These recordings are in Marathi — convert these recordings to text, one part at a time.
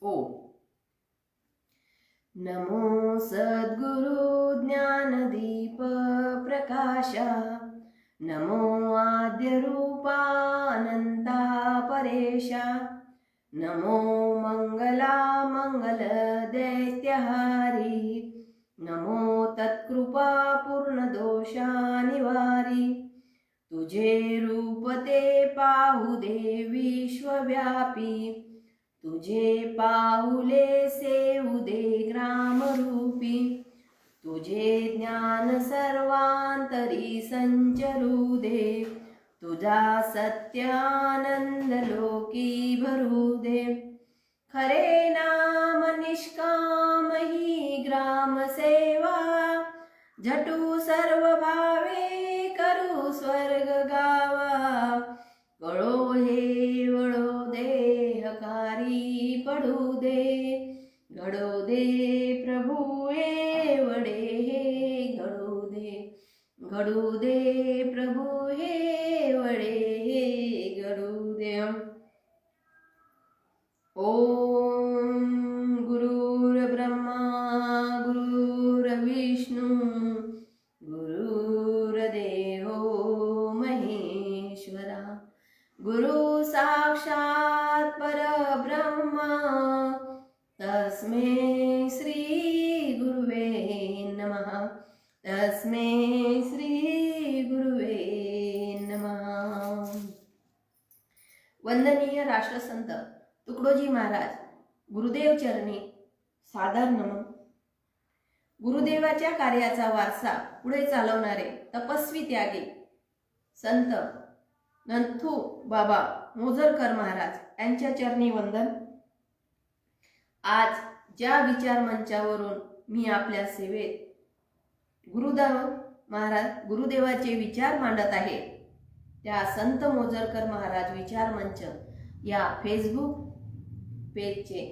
ओ. नमो सद्गुरु ज्ञानदीप प्रकाशा, नमो आद्य रूपानंता परेशा, नमो मंगला मंगल दैत्यहारी, नमो तत्कृपा पूर्ण दोषा निवारी. तुझे रूप ते पाहू दे विश्वव्यापी, तुझे पाहुले सेवू दे ग्रामरूपी. तुझे ज्ञान सर्वांतरी संचरू दे, तुझा सत्यानंद लोकी भरू दे. खरे नाम निष्काम ही ग्राम सेवा, झटू सर्व भावे करू स्वर्ग गावा. कळो हे वळो देहकारी पडू दे, घडो दे प्रभू हे वडे हे घडू दे, घडू दे प्रभू हे वडे हे घडू दे. ओम गुरुर्ब्रह्मा गुरुर्विष्णू गुरुर्देवो महेश्वरा, गुरु साक्षात् परब्रह्मा, तस्मै श्री गुरुवे नमः, तस्मै श्री गुरुवे नमः. वंदनीय राष्ट्रसंत तुकडोजी महाराज गुरुदेव चरणी सादर नमन. गुरुदेवाच्या कार्याचा वारसा पुढे चालवणारे तपस्वी त्यागी संत नंथू बाबा मोजरकर महाराज यांच्या चरणी वंदन. आज ज्या विचार मंचावरून मी आपल्या सेवेत गुरुदेवाचे विचार मांडत आहे, त्या संत मोजरकर महाराज विचार मंच या फेसबुक पेजचे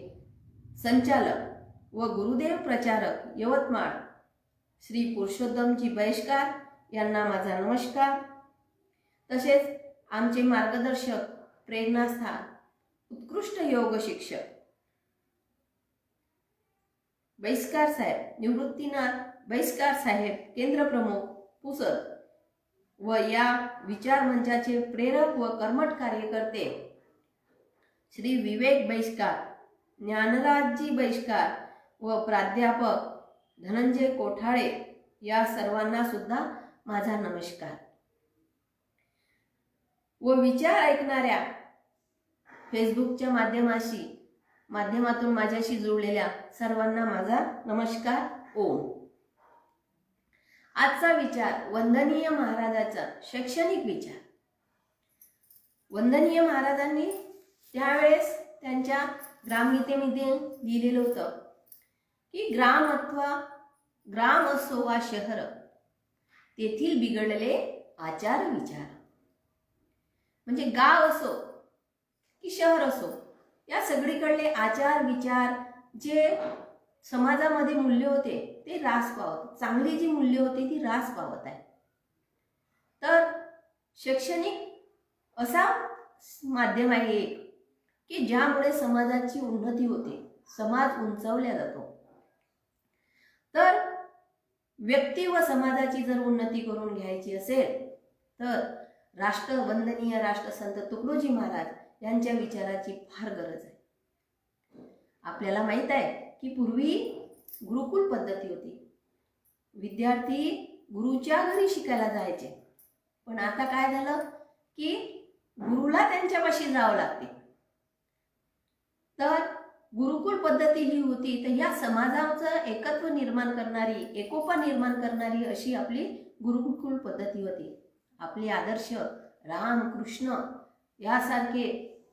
संचालक व गुरुदेव प्रचारक यवतमाळ श्री पुरुषोत्तमजी बैसकार यांना माझा नमस्कार. तसेच आमचे मार्गदर्शक, प्रेरणास्थान, उत्कृष्ट योग शिक्षक बैसकार साहेब, निवृत्तीनाथ बैसकार साहेब, केंद्र प्रमुख पुसद व या विचार मंचाचे प्रेरक व कर्मठ कार्यकर्ते श्री विवेक बैसकार, ज्ञानराजजी बैसकार व प्राध्यापक धनंजय कोठाळे या सर्वांना सुद्धा माझा नमस्कार. व विचार ऐकणाऱ्या फेसबुकच्या माध्यमातून माझ्याशी जोडलेल्या सर्वांना माझा नमस्कार. ओम. आजचा विचार वंदनीय महाराजाचा शैक्षणिक विचार. वंदनीय महाराजांनी त्यावेळेस त्यांच्या ग्रामगीतेमध्ये लिहिलेलं होतं की ग्राम असो वा शहर, तेथील बिघडलेले आचार विचार. म्हणजे गाव असो की शहर असो, या सगळीकडले आचार विचार जे समाजामध्ये मूल्य होते ते ऱ्हास पावत, चांगली जी मूल्य होती ती ऱ्हास पावत आहे. तर शैक्षणिक असा माध्यम आहे एक की ज्यामुळे समाजाची उन्नती होते, समाज उंचावला जातो. तर व्यक्ती व समाजाची जर उन्नती करून घ्यायची असेल तर वंदनीय राष्ट्रसंत तुकडोजी महाराज यांच्या विचाराची फार गरज आहे. आपल्याला माहित आहे की पूर्वी गुरुकुल पद्धती होती, विद्यार्थी गुरुच्या घरी शिकायला जायचे. पण आता काय झालं की गुरुला त्यांच्यापाशी जावं लागते. तर गुरुकुल पद्धती ही होती, तर या समाजाचं एकत्व निर्माण करणारी, एकोपा निर्माण करणारी अशी आपली गुरुकुल पद्धती होती. आपले आदर्श राम कृष्ण यासारखे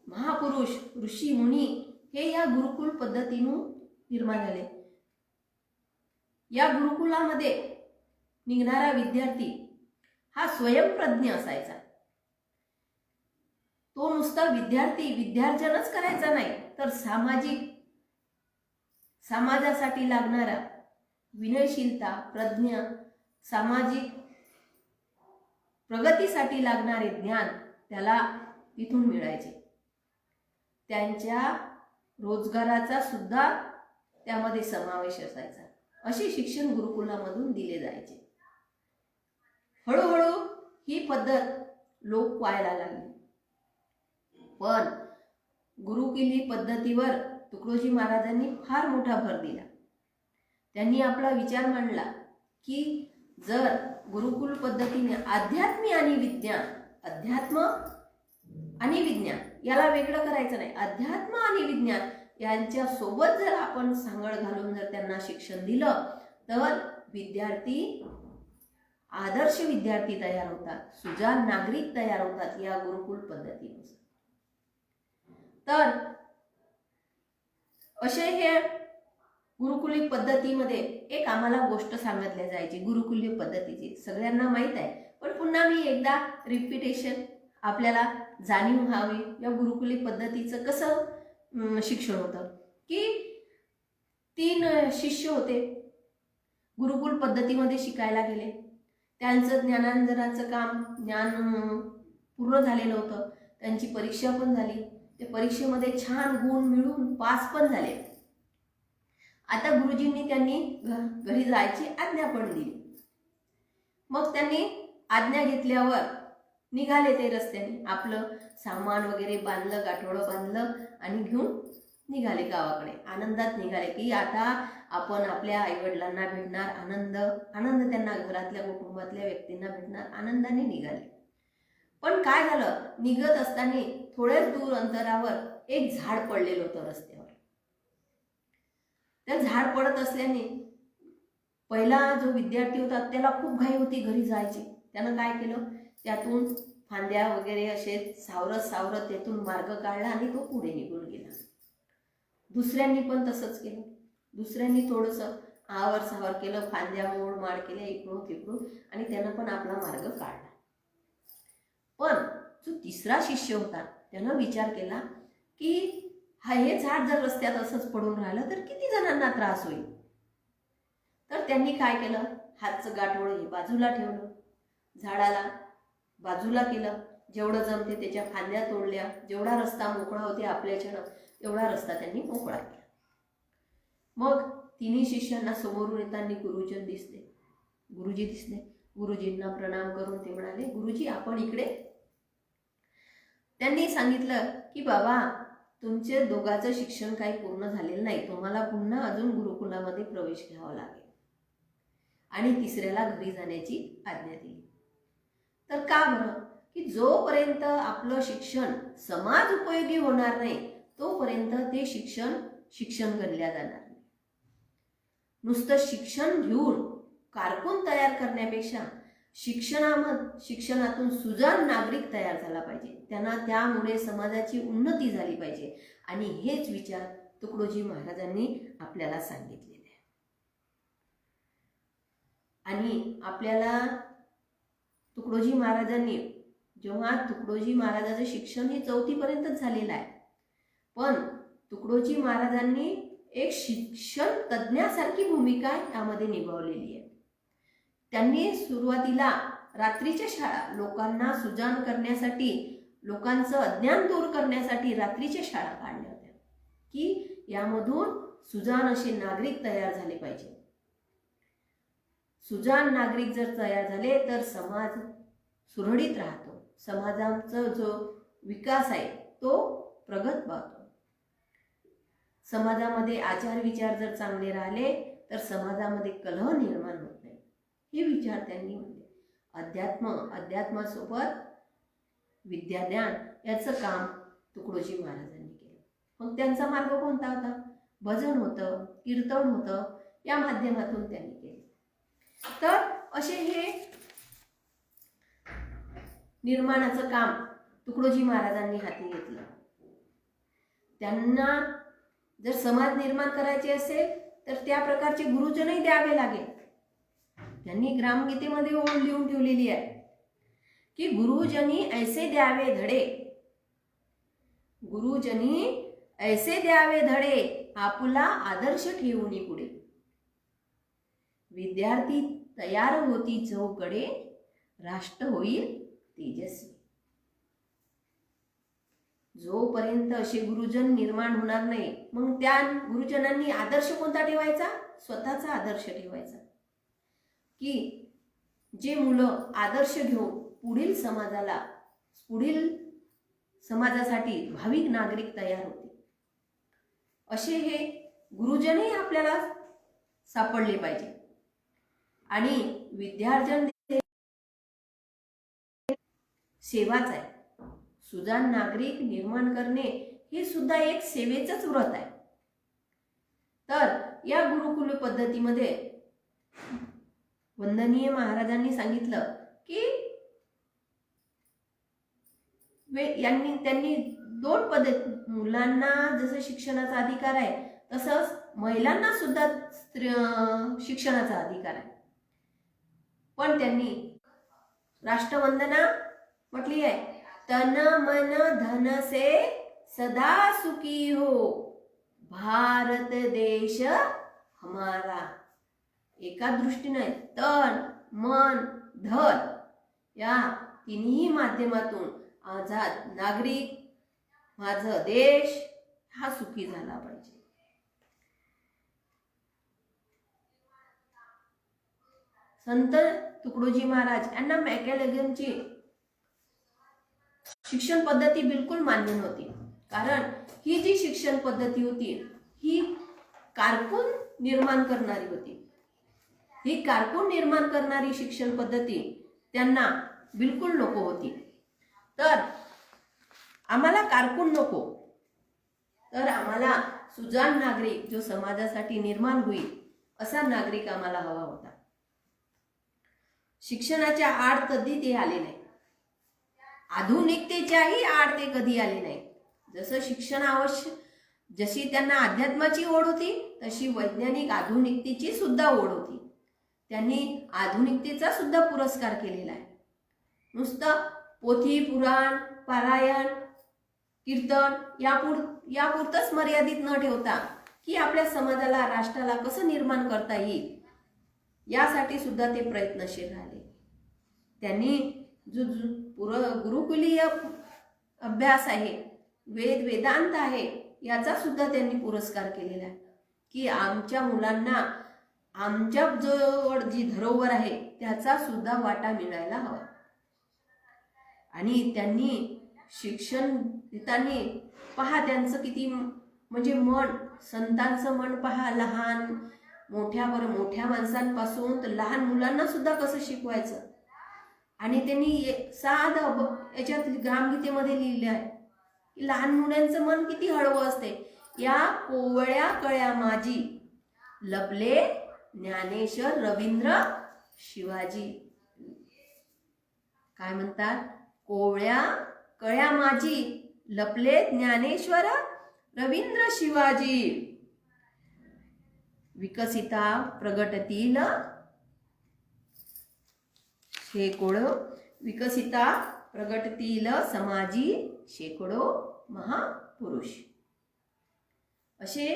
महापुरुष ऋषी मुनी हे या गुरुकुल पद्धतीतून निर्माण झाले. या गुरुकुलामध्ये निघणारा विद्यार्थी हा स्वयंप्रज्ञ असायचा. तो नुसता विद्यार्जनच करायचा नाही, तर समाजासाठी लागणारा विनयशीलता, प्रज्ञा, सामाजिक प्रगतीसाठी लागणारे ज्ञान त्याला तिथून मिळायचे. त्यांच्या रोजगाराचा सुद्धा त्यामध्ये समावेश असायचा. असे शिक्षण गुरुकुलामधून दिले जायचे. हळूहळू ही पद्धत लोप व्हायला लागली. पण गुरुकुली पद्धतीवर तुकडोजी महाराजांनी फार मोठा भर दिला. त्यांनी आपला विचार मांडला की जर गुरुकुल पद्धतीने अध्यात्म आणि विज्ञान याला वेगळं करायचं नाही, अध्यात्म आणि विज्ञान यांच्या सोबत जर आपण सांगड घालून जर त्यांना शिक्षण दिलं तर विद्यार्थी आदर्श विद्यार्थी तयार होतात, सुजाण नागरिक तयार होतात या गुरुकुल पद्धतीनुसार. तर असे हे गुरुकुली पद्धतीमध्ये एक आम्हाला गोष्ट सांगितल्या जायची गुरुकुली पद्धतीची, सगळ्यांना माहीत आहे, पण पुन्हा मी एकदा रिपिटेशन आपल्याला जाणीव व्हावी. या गुरुकुली पद्धतीचं कसं शिक्षण होतं की 3 शिष्य होते, गुरुकुल पद्धतीमध्ये शिकायला गेले. त्यांचं ज्ञानांजनाचं ज्ञान पूर्ण झालेलं होतं. त्यांची परीक्षा पण झाली. ते परीक्षेमध्ये छान गुण मिळवून पास पण झाले. आता गुरुजींनी त्यांनी घरी जायची आज्ञा पण दिली. मग त्यांनी आज्ञा घेतल्यावर निघाले ते रस्त्याने. आपलं सामान वगैरे बांधलं, गाठोडं बांधलं आणि घेऊन निघाले गावाकडे. आनंदात निघाले की आता आपण आपल्या आईवडिलांना भेटणार, आनंद त्यांना घरातल्या कुटुंबातल्या व्यक्तींना भेटणार, आनंदाने निघाले. पण काय झालं, निघत असताना थोड्याच दूर अंतरावर एक झाड पडलेलं होतं रस्त्यावर. त्या झाड पडत असल्याने पहिला जो विद्यार्थी होता त्याला खूप घाई होती घरी जायची. त्यानं काय केलं, त्यातून फांद्या वगैरे असे सावरत त्यातून मार्ग काढला आणि तो पुढे निघून गेला. दुसऱ्यांनी पण तसंच केलं. दुसऱ्यांनी थोडंसं आवर सावर केलं, फांद्या मोड माड केल्या इकडून तिकडून आणि त्यानं पण आपला मार्ग काढला. पण जो तिसरा शिष्य होता त्यानं विचार केला की हे झाड जर रस्त्यात असंच पडून राहिलं तर किती जणांना त्रास होईल. तर त्यांनी काय केलं, हातचं गाठोडं हे बाजूला ठेवलं, झाडाला बाजूला केलं, जेवढं जमते त्याच्या फांद्या तोडल्या, जेवढा रस्ता मोकळा होते आपल्याच्यानं तेवढा रस्ता त्यांनी मोकळा केला. मग 3 शिष्यांना समोरून येताना गुरुजी दिसले. गुरुजींना प्रणाम करून ते म्हणाले, गुरुजी आपण इकडे. त्यांनी सांगितलं की बाबा तुमचे दोघांचं शिक्षण काही पूर्ण झालेलं नाही, तुम्हाला पुन्हा अजून गुरुकुलामध्ये प्रवेश घ्यावा लागेल. आणि तिसऱ्याला घरी जाण्याची आज्ञा दिली. तर का बरं, की जोपर्यंत आपलं शिक्षण समाज उपयोगी होणार नाही तोपर्यंत ते शिक्षण गणल्या जाणार नाही. नुसतं शिक्षण घेऊन कारकून तयार करण्यापेक्षा शिक्षणातून सुजाण नागरिक तयार झाला पाहिजे. त्यांना त्यामुळे समाजाची उन्नती झाली पाहिजे. आणि हेच विचार तुकडोजी महाराजांनी आपल्याला सांगितलेले आहे. आणि आपल्याला तुकडोजी महाराजांचं शिक्षण हे 4थी पर्यंतच झालेलं आहे. पण तुकडोजी महाराजांनी एक शिक्षण तज्ज्ञासारखी भूमिका यामध्ये निभावलेली आहे. त्यांनी सुरुवातीला रात्रीच्या शाळा लोकांना सुजाण करण्यासाठी, लोकांचं अज्ञान दूर करण्यासाठी रात्रीच्या शाळा काढल्या होत्या की यामधून सुजाण असे नागरिक तयार झाले पाहिजे. सुजाण नागरिक जर तयार झाले तर समाज सुरळीत राहतो, समाजाचा जो विकास आहे तो प्रगत पावतो. समाजामध्ये आचार विचार जर चांगले राहिले तर समाजामध्ये कलह निर्माण होत नाही. हे विचार त्यांनी म्हणले. अध्यात्मासोबत विद्याज्ञान याचं काम तुकडोजी महाराजांनी केलं. मग त्यांचा मार्ग कोणता होता, भजन होतं, कीर्तन होतं, या माध्यमातून त्यांनी केलं. तर असे हे निर्माणाचं काम तुकडोजी महाराजांनी हाती घेतलं. त्यांना जर समाज निर्माण करायचे असेल तर त्या प्रकारचे गुरुजनही द्यावे लागेल. त्यांनी ग्रामगीतेमध्ये ओळ लिहून ठेवलेली आहे की गुरुजनी ऐसे द्यावे धडे, गुरुजनी ऐसे द्यावे धडे, आपुला आदर्श ठेवून पुढे. विद्यार्थी तयार होती चौकडे, राष्ट्र होईल तेजस्वी. जोपर्यंत असे गुरुजन निर्माण होणार नाही, मग त्या गुरुजनांनी आदर्श कोणता ठेवायचा? स्वतःचा आदर्श ठेवायचा. की जे मुलं आदर्श घेऊन पुढील समाजासाठी भावी नागरिक तयार होते, असे हे गुरुजनही आपल्याला सापडले पाहिजे. आणि विद्यार्जन सेवाच आहे. सुजाण नागरिक निर्माण करणे हे सुद्धा एक सेवेचंच व्रत आहे. तर या गुरुकुल पद्धतीमध्ये वंदनीय महाराजांनी सांगितलं की त्यांनी दोन पद्धती, मुलांना जसं शिक्षणाचा अधिकार आहे तसंच महिलांना सुद्धा शिक्षणाचा अधिकार आहे. पण त्यांनी राष्ट्रवंदना म्हटली आहे, तन मन धन से सदा सुखी हो, भारत देश हमारा. एका दृष्टीने तन मन धन या तिन्ही माध्यमातून आझाद नागरिक, माझा देश हा सुखी झाला पाहिजे. संत तुकडोजी महाराज यांना मॅकॅलेगनची शिक्षण पद्धती बिलकुल मान्य नव्हती. कारण ही जी शिक्षण पद्धती होती ही कारकून निर्माण करणारी होती. ही कारकून निर्माण करणारी शिक्षण पद्धती त्यांना बिलकुल नको होती. तर आम्हाला कारकून नको, तर आम्हाला सुजाण नागरिक जो समाजासाठी निर्माण होईल असा नागरिक आम्हाला हवा होता. शिक्षणाच्या आड कधी ते आले नाही, आधुनिकतेच्याही आड ते कधी आले नाही. जसं शिक्षण आवश्यक, जशी त्यांना अध्यात्माची ओढ होती तशी वैज्ञानिक आधुनिकतेची सुद्धा ओढ होती. त्यांनी आधुनिकतेचा सुद्धा पुरस्कार केलेला आहे. नुसतं पोथी पुराण पारायण कीर्तन यापुरतंच मर्यादित न ठेवता की आपल्या समाजाला राष्ट्राला कसं निर्माण करता येईल यासाठी सुद्धा ते प्रयत्नशील राहिले. त्यांनी जो गुरुकुलीय अभ्यास आहे, वेदांत आहे, याचा सुद्धा त्यांनी पुरस्कार केलेला आहे की आमच्या मुलांना आमच्या जवळ जी धरोहर आहे त्याचा सुद्धा वाटा मिळायला हवा. आणि त्यांनी शिक्षण देताना पहा त्यांचं किती म्हणजे मन, संतांचं मन पहा, लहान मोठ्या माणसांपासून तर लहान मुलांना सुद्धा कसं शिकवायचं. आणि त्यांनी साधं याच्यात ग्रामगीतेमध्ये लिहिलं आहे की लहान मुलांचं मन किती हळवं असते. या कोवळ्या कळ्या माझी लपले ज्ञानेश्वर रवींद्र शिवाजी. काय म्हणतात? कोवळ्या कळ्या माझी लपले ज्ञानेश्वर रवींद्र शिवाजी. विकसिता प्रगटतील शेकडो, विकसिता प्रगटतील समाजी शेकडो महापुरुष. असे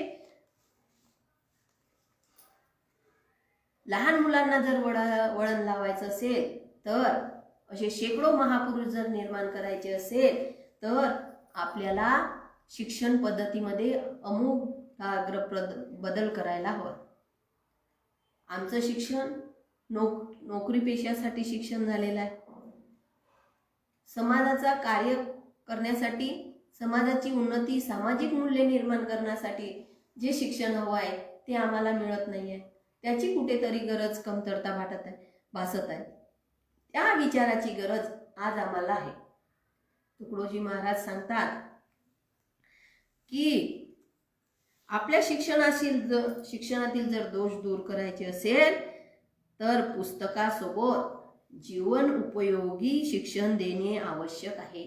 लहान मुलांना जर वळण लावायचं असेल तर असे शेकडो महापुरुष जर निर्माण करायचे असेल तर आपल्याला शिक्षण पद्धतीमध्ये अमूलाग्र बदल करायला हवा. आमचं शिक्षण नोकरी पेशासाठी शिक्षण झालेलं आहे. समाजाचा कार्य करण्यासाठी, समाजाची उन्नती, सामाजिक मूल्य निर्माण करण्यासाठी जे शिक्षण हवं आहे ते आम्हाला मिळत नाही आहे. त्याची कुठेतरी गरज, कमतरता भासत आहे. त्या विचाराची गरज आज आम्हाला आहे. तुकडोजी महाराज सांगतात की आपल्या शिक्षणातील जर दोष दूर करायचे असेल तर पुस्तकासोबत जीवन उपयोगी शिक्षण देणे आवश्यक आहे,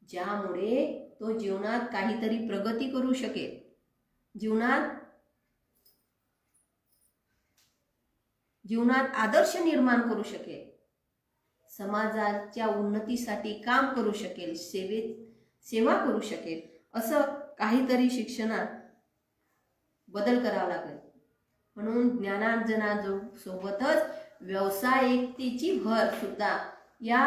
ज्यामुळे तो जीवनात काहीतरी प्रगती करू शकेल, जीवनात आदर्श निर्माण करू शकेल, समाजाच्या उन्नतीसाठी काम करू शकेल, सेवा करू शकेल. असं काहीतरी शिक्षणात बदल करावा लागेल. म्हणून ज्ञानार्जनासोबतच व्यावसायिकतेची भर सुद्धा या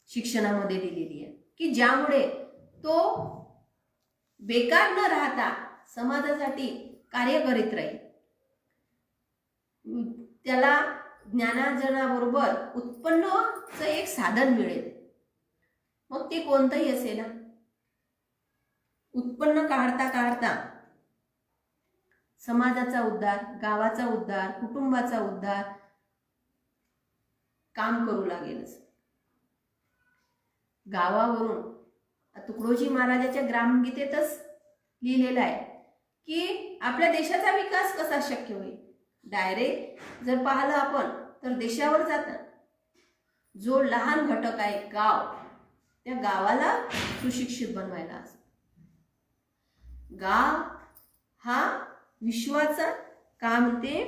शिक्षणामध्ये दिलेली आहे, की ज्यामुळे तो बेकार न राहता समाजासाठी कार्य करीत राहील. त्याला ज्ञानार्जनाबरोबर उत्पन्नाचं एक साधन मिळेल. मग ते कोणतंही असेल, उत्पन्न काढता काढता समाजाचा उद्धार, गावाचा उद्धार, कुटुंबाचा उद्धार काम करू लागेलच. गावावरून तुकडोजी महाराजाच्या ग्रामगीतेतच लिहिलेलं आहे की आपल्या देशाचा विकास कसा शक्य होईल. डायरेक्ट जर पाहिलं आपण तर देशावर जातात जो लहान घटक आहे गाव, त्या गावाला सुशिक्षित बनवायला असतो. गाव हा विश्वाचा का म्हणते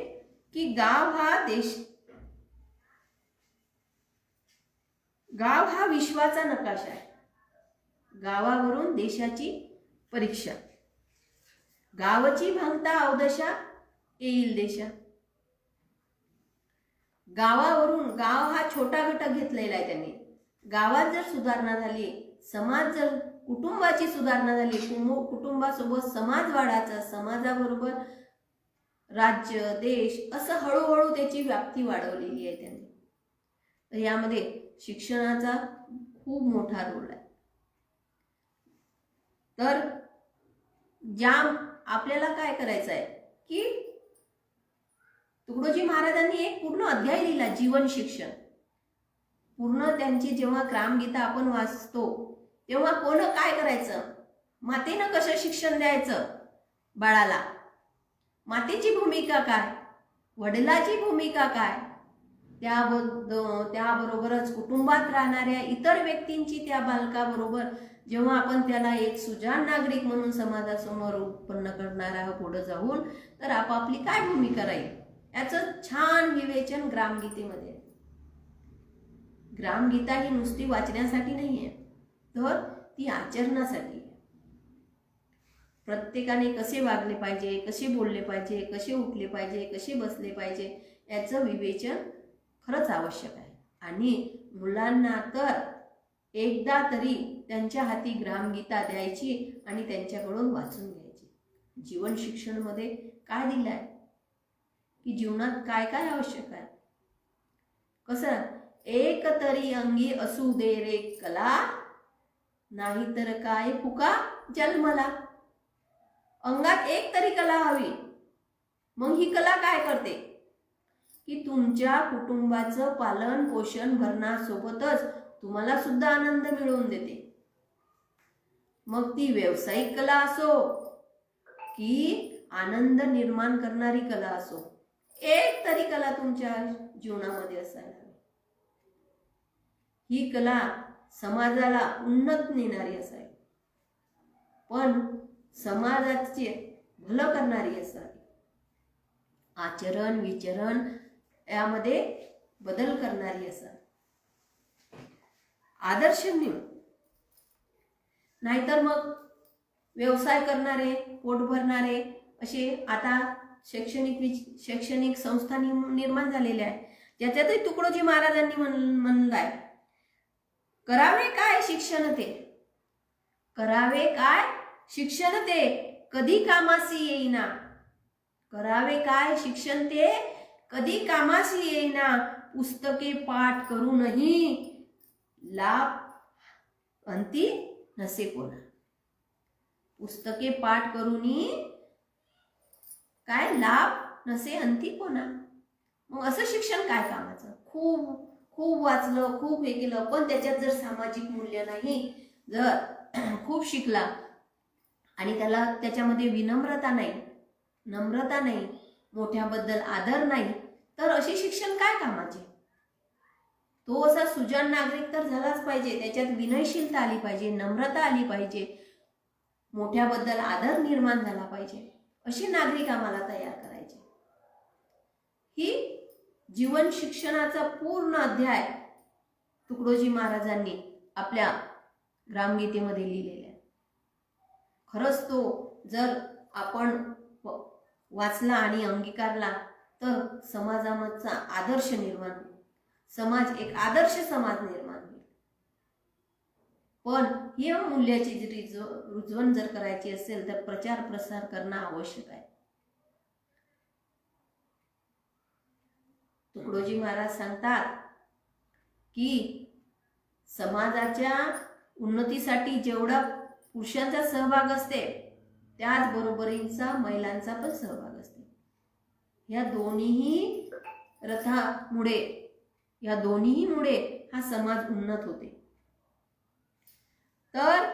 की गाव हा विश्वाचा नकाशा आहे. गावावरून देशाची परीक्षा, गावची भांगता अवदशा येईल देशा. गावावरून गाव हा छोटा घटक घेतलेला आहे त्यांनी. गावात जर सुधारणा झाली, समाज जर कुटुंबाची सुधारणा झाली, कुटुंबासोबत समाज वाढायचा, समाजाबरोबर राज्य देश असं हळूहळू त्याची व्याप्ती वाढवलेली आहे त्यांनी. तर यामध्ये शिक्षणाचा खूप मोठा रोल आहे. तर आपल्याला काय करायचं आहे की तुकडोजी महाराजांनी एक पूर्ण अध्याय लिहिला, जीवन शिक्षण. पूर्ण त्यांची जेव्हा ग्रामगीता आपण वाचतो तेव्हा कोण काय करायचं, मातेनं कसं शिक्षण द्यायचं बाळाला, मातेची भूमिका काय, वडिलाची भूमिका काय, त्याबरोबरच कुटुंबात राहणाऱ्या इतर व्यक्तींची त्या बालकाबरोबर जेव्हा आपण त्याला एक सुजाण नागरिक म्हणून समाजासमोर उत्पन्न करणारा पुढे जाऊन तर आपापली काय भूमिका राहील याचं छान विवेचन ग्रामगीतेमध्ये. ग्रामगीता ही नुसती वाचण्यासाठी नाही आहे, तर ती आचरणासाठी आहे. प्रत्येकाने कसे वागले पाहिजे, कसे बोलले पाहिजे, कसे उठले पाहिजे, कसे बसले पाहिजे याचं विवेचन खरंच आवश्यक आहे. आणि मुलांना तर एकदा तरी त्यांच्या हाती ग्रामगीता द्यायची आणि त्यांच्याकडून वाचून घ्यायची. जीवन शिक्षणमध्ये काय दिलं आहे की जीवनात काय काय आवश्यक आहे. कसं, एक तरी अंगी असू दे रे कला, नाहीतर काय फुका जन्मला. अंगात एक तरी कला हवी. मग ही कला काय करते की तुमच्या कुटुंबाचं पालन पोषण भरण्यासोबतच तुम्हाला सुद्धा आनंद मिळवून देते. मग ती व्यावसायिक कला असो की आनंद निर्माण करणारी कला असो, एक तरी कला तुमच्या जीवनामध्ये असायला हवी. ही कला समाजाला उन्नत नेणारी असावी, पण समाजाचे भलं करणारी असावी. आचरण विचरण यामध्ये बदल करणारी असावी. आदर्श म्हणून, नाहीतर मग व्यवसाय करणारे, पोट भरणारे असे आता शैक्षणिक संस्था निर्माण झालेल्या आहेत. ज्याच्यातही तुकडोजी महाराजांनी म्हणलाय, करावे काय शिक्षण ते, करावे काय शिक्षण ते कधी कामासी येईना. करावे काय शिक्षण ते कधी कामासी येईना. पुस्तके पाठ करूनही लाभ अंती नसे कोणा. पुस्तके पाठ करूनही काय लाभ नसे अंती कोणा. मग असं शिक्षण काय कामाचं. खूप खूप वाचलं, खूप हे केलं, पण त्याच्यात जर सामाजिक मूल्य नाही, जर खूप शिकला आणि त्याच्यामध्ये विनम्रता नाही, नम्रता नाही, मोठ्याबद्दल आदर नाही, तर असे शिक्षण काय कामाचे. तो असा सुजाण नागरिक तर झालाच पाहिजे, त्याच्यात विनयशीलता आली पाहिजे, नम्रता आली पाहिजे, मोठ्याबद्दल आदर निर्माण झाला पाहिजे. असे नागरिक आम्हाला तयार करायचे. ही जीवन शिक्षणाचा पूर्ण अध्याय तुकडोजी महाराजांनी आपल्या ग्रामगीतेमध्ये लिहिलेला आहे. खरंच तो जर आपण वाचला आणि अंगीकारला तर समाजाचा आदर्श निर्माण होईल. एक आदर्श समाज निर्माण होईल. पण या मूल्याची जर रुजवण जर करायची असेल तर प्रचार प्रसार करणं आवश्यक आहे. तुकडोजी महाराज सांगतात की समाजाच्या उन्नतीसाठी जेवढा पुरुषांचा सहभाग असते त्याच बरोबरीचा महिलांचा पण सहभाग असते. या दोन्ही रथामुळे हा समाज उन्नत होते. तर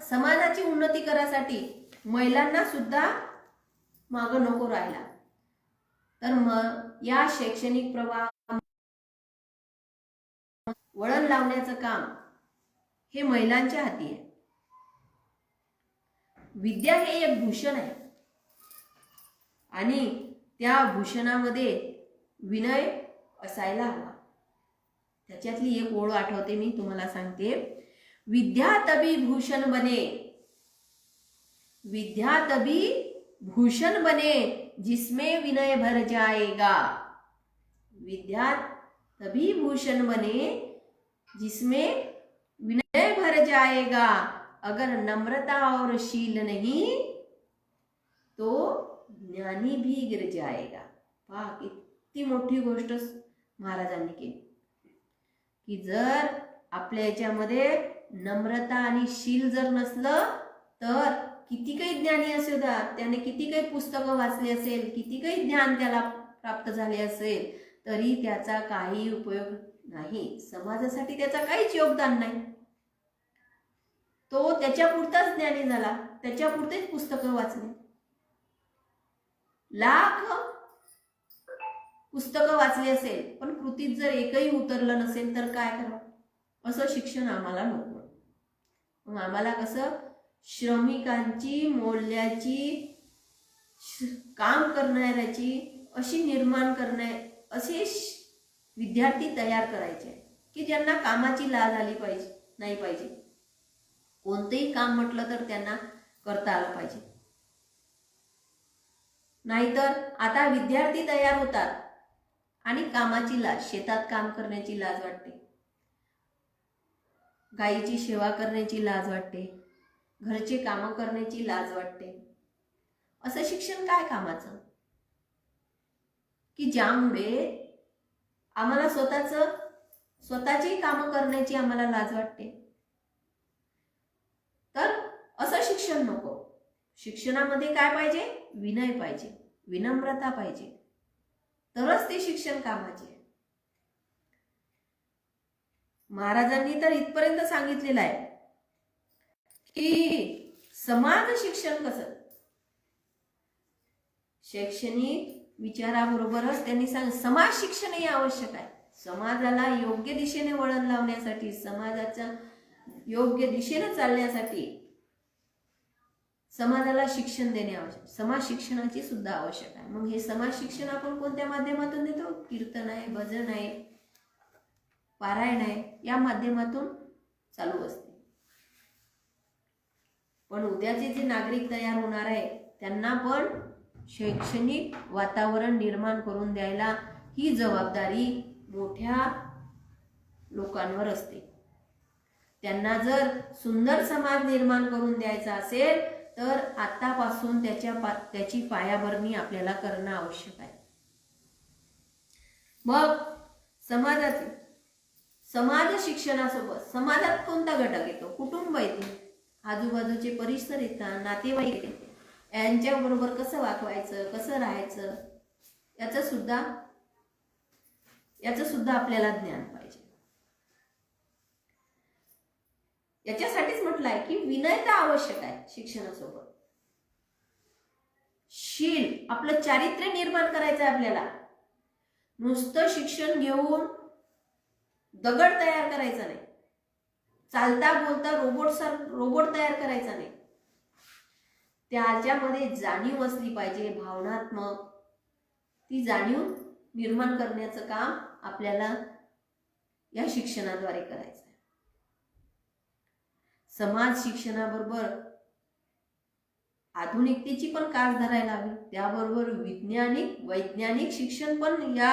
समाजाची उन्नती करायसाठी महिलांना सुद्धा मागं नको राहिला. तर मग या शैक्षणिक प्रवाह वळण लावण्याचं काम हे महिलांच्या हाती आहे. विद्या हे एक भूषण आहे आणि त्या भूषणामध्ये विनय असायला हवा. त्याच्यातली एक ओळ आठवते, मी तुम्हाला सांगते. विद्या तभी भूषण बने, विद्या तभी भूषण बने जिसमें विनय भर जाएगा. विद्या तभी भूषण बने जिसमें विनय भर जाएगा. अगर नम्रता और शील नहीं तो ज्ञानी भी गिर जाएगा. पहा किती मोठी गोष्ट महाराजांनी केली की जर आपल्या याच्यामध्ये नम्रता आणि शील जर नसलं तर किती काही ज्ञानी असेल, त्याने किती काही पुस्तकं वाचली असेल, किती काही ज्ञान त्याला प्राप्त झाले असेल, तरी त्याचा काही उपयोग नाही. समाजासाठी त्याचा काहीच योगदान नाही. तो त्याच्यापुरताच ज्ञानी झाला, त्याच्यापुरतेच पुस्तकं वाचली. लाख पुस्तकं वाचली असेल पण कृतीत जर एकही उतरलं नसेल तर काय करावं. असं शिक्षण आम्हाला नको. मग आम्हाला कसं श्रमिकांची, मोल्याची, काम करणाऱ्याची अशी निर्माण असे विद्यार्थी तयार करायचे की ज्यांना कामाची लाज आली पाहिजे नाही पाहिजे. कोणतेही काम म्हटलं तर त्यांना करता आलं पाहिजे. नाहीतर आता विद्यार्थी तयार होतात आणि कामाची लाज, शेतात काम करण्याची लाज वाटते, गायीची सेवा करण्याची लाज वाटते, घरचे कामं करण्याची लाज वाटते. असं शिक्षण काय कामाचं की ज्यामुळे आम्हाला स्वतःची कामं करण्याची आम्हाला लाज वाटते. तर असं शिक्षण नको. शिक्षणामध्ये काय पाहिजे? विनय पाहिजे, विनम्रता पाहिजे, तरच ते शिक्षण कामाचे. महाराजांनी तर इथपर्यंत सांगितलेलं आहे की समाज शिक्षण कसं, शैक्षणिक विचाराबरोबरच त्यांनी समाज शिक्षणही आवश्यक आहे. समाजाला योग्य दिशेने वळण लावण्यासाठी, समाजाच्या योग्य दिशेने चालण्यासाठी समाजाला शिक्षण देणे आवश्यक. समाज शिक्षणाची सुद्धा आवश्यक आहे. मग हे समाज शिक्षण आपण कोणत्या माध्यमातून देतो? कीर्तन आहे, भजन आहे, पारायण आहे, या माध्यमातून चालू असते. पण उद्याचे जे नागरिक तयार होणार आहे त्यांना पण शैक्षणिक वातावरण निर्माण करून द्यायला ही जबाबदारी मोठ्या लोकांवर असते. त्यांना जर सुंदर समाज निर्माण करून द्यायचा असेल तर आतापासून त्याची पायाभरणी आपल्याला करणं आवश्यक आहे. मग समाज शिक्षणासोबत समाजात कोणता घटक येतो? कुटुंब येते, आजूबाजूचे परिसर येतात, नातेवाईक येते. यांच्याबरोबर कसं वागवायचं, कसं राहायचं, याचं सुद्धा आपल्याला ज्ञान पाहिजे. याच्यासाठीच म्हटलं आहे की विनयता आवश्यक आहे शिक्षणासोबत. शील, आपलं चारित्र्य निर्माण करायचं आहे आपल्याला. नुसतं शिक्षण घेऊन दगड तयार करायचा नाही, चालता बोलता रोबोट तयार करायचा नाही. त्याच्यामध्ये जाणीव असली पाहिजे, भावनात्मक. ती जाणीव निर्माण करण्याचं काम आपल्याला या शिक्षणाद्वारे करायचं आहे. समाज शिक्षणाबरोबर आधुनिकतेची पण कास धरायला हवी. त्याबरोबर वैज्ञानिक शिक्षण पण या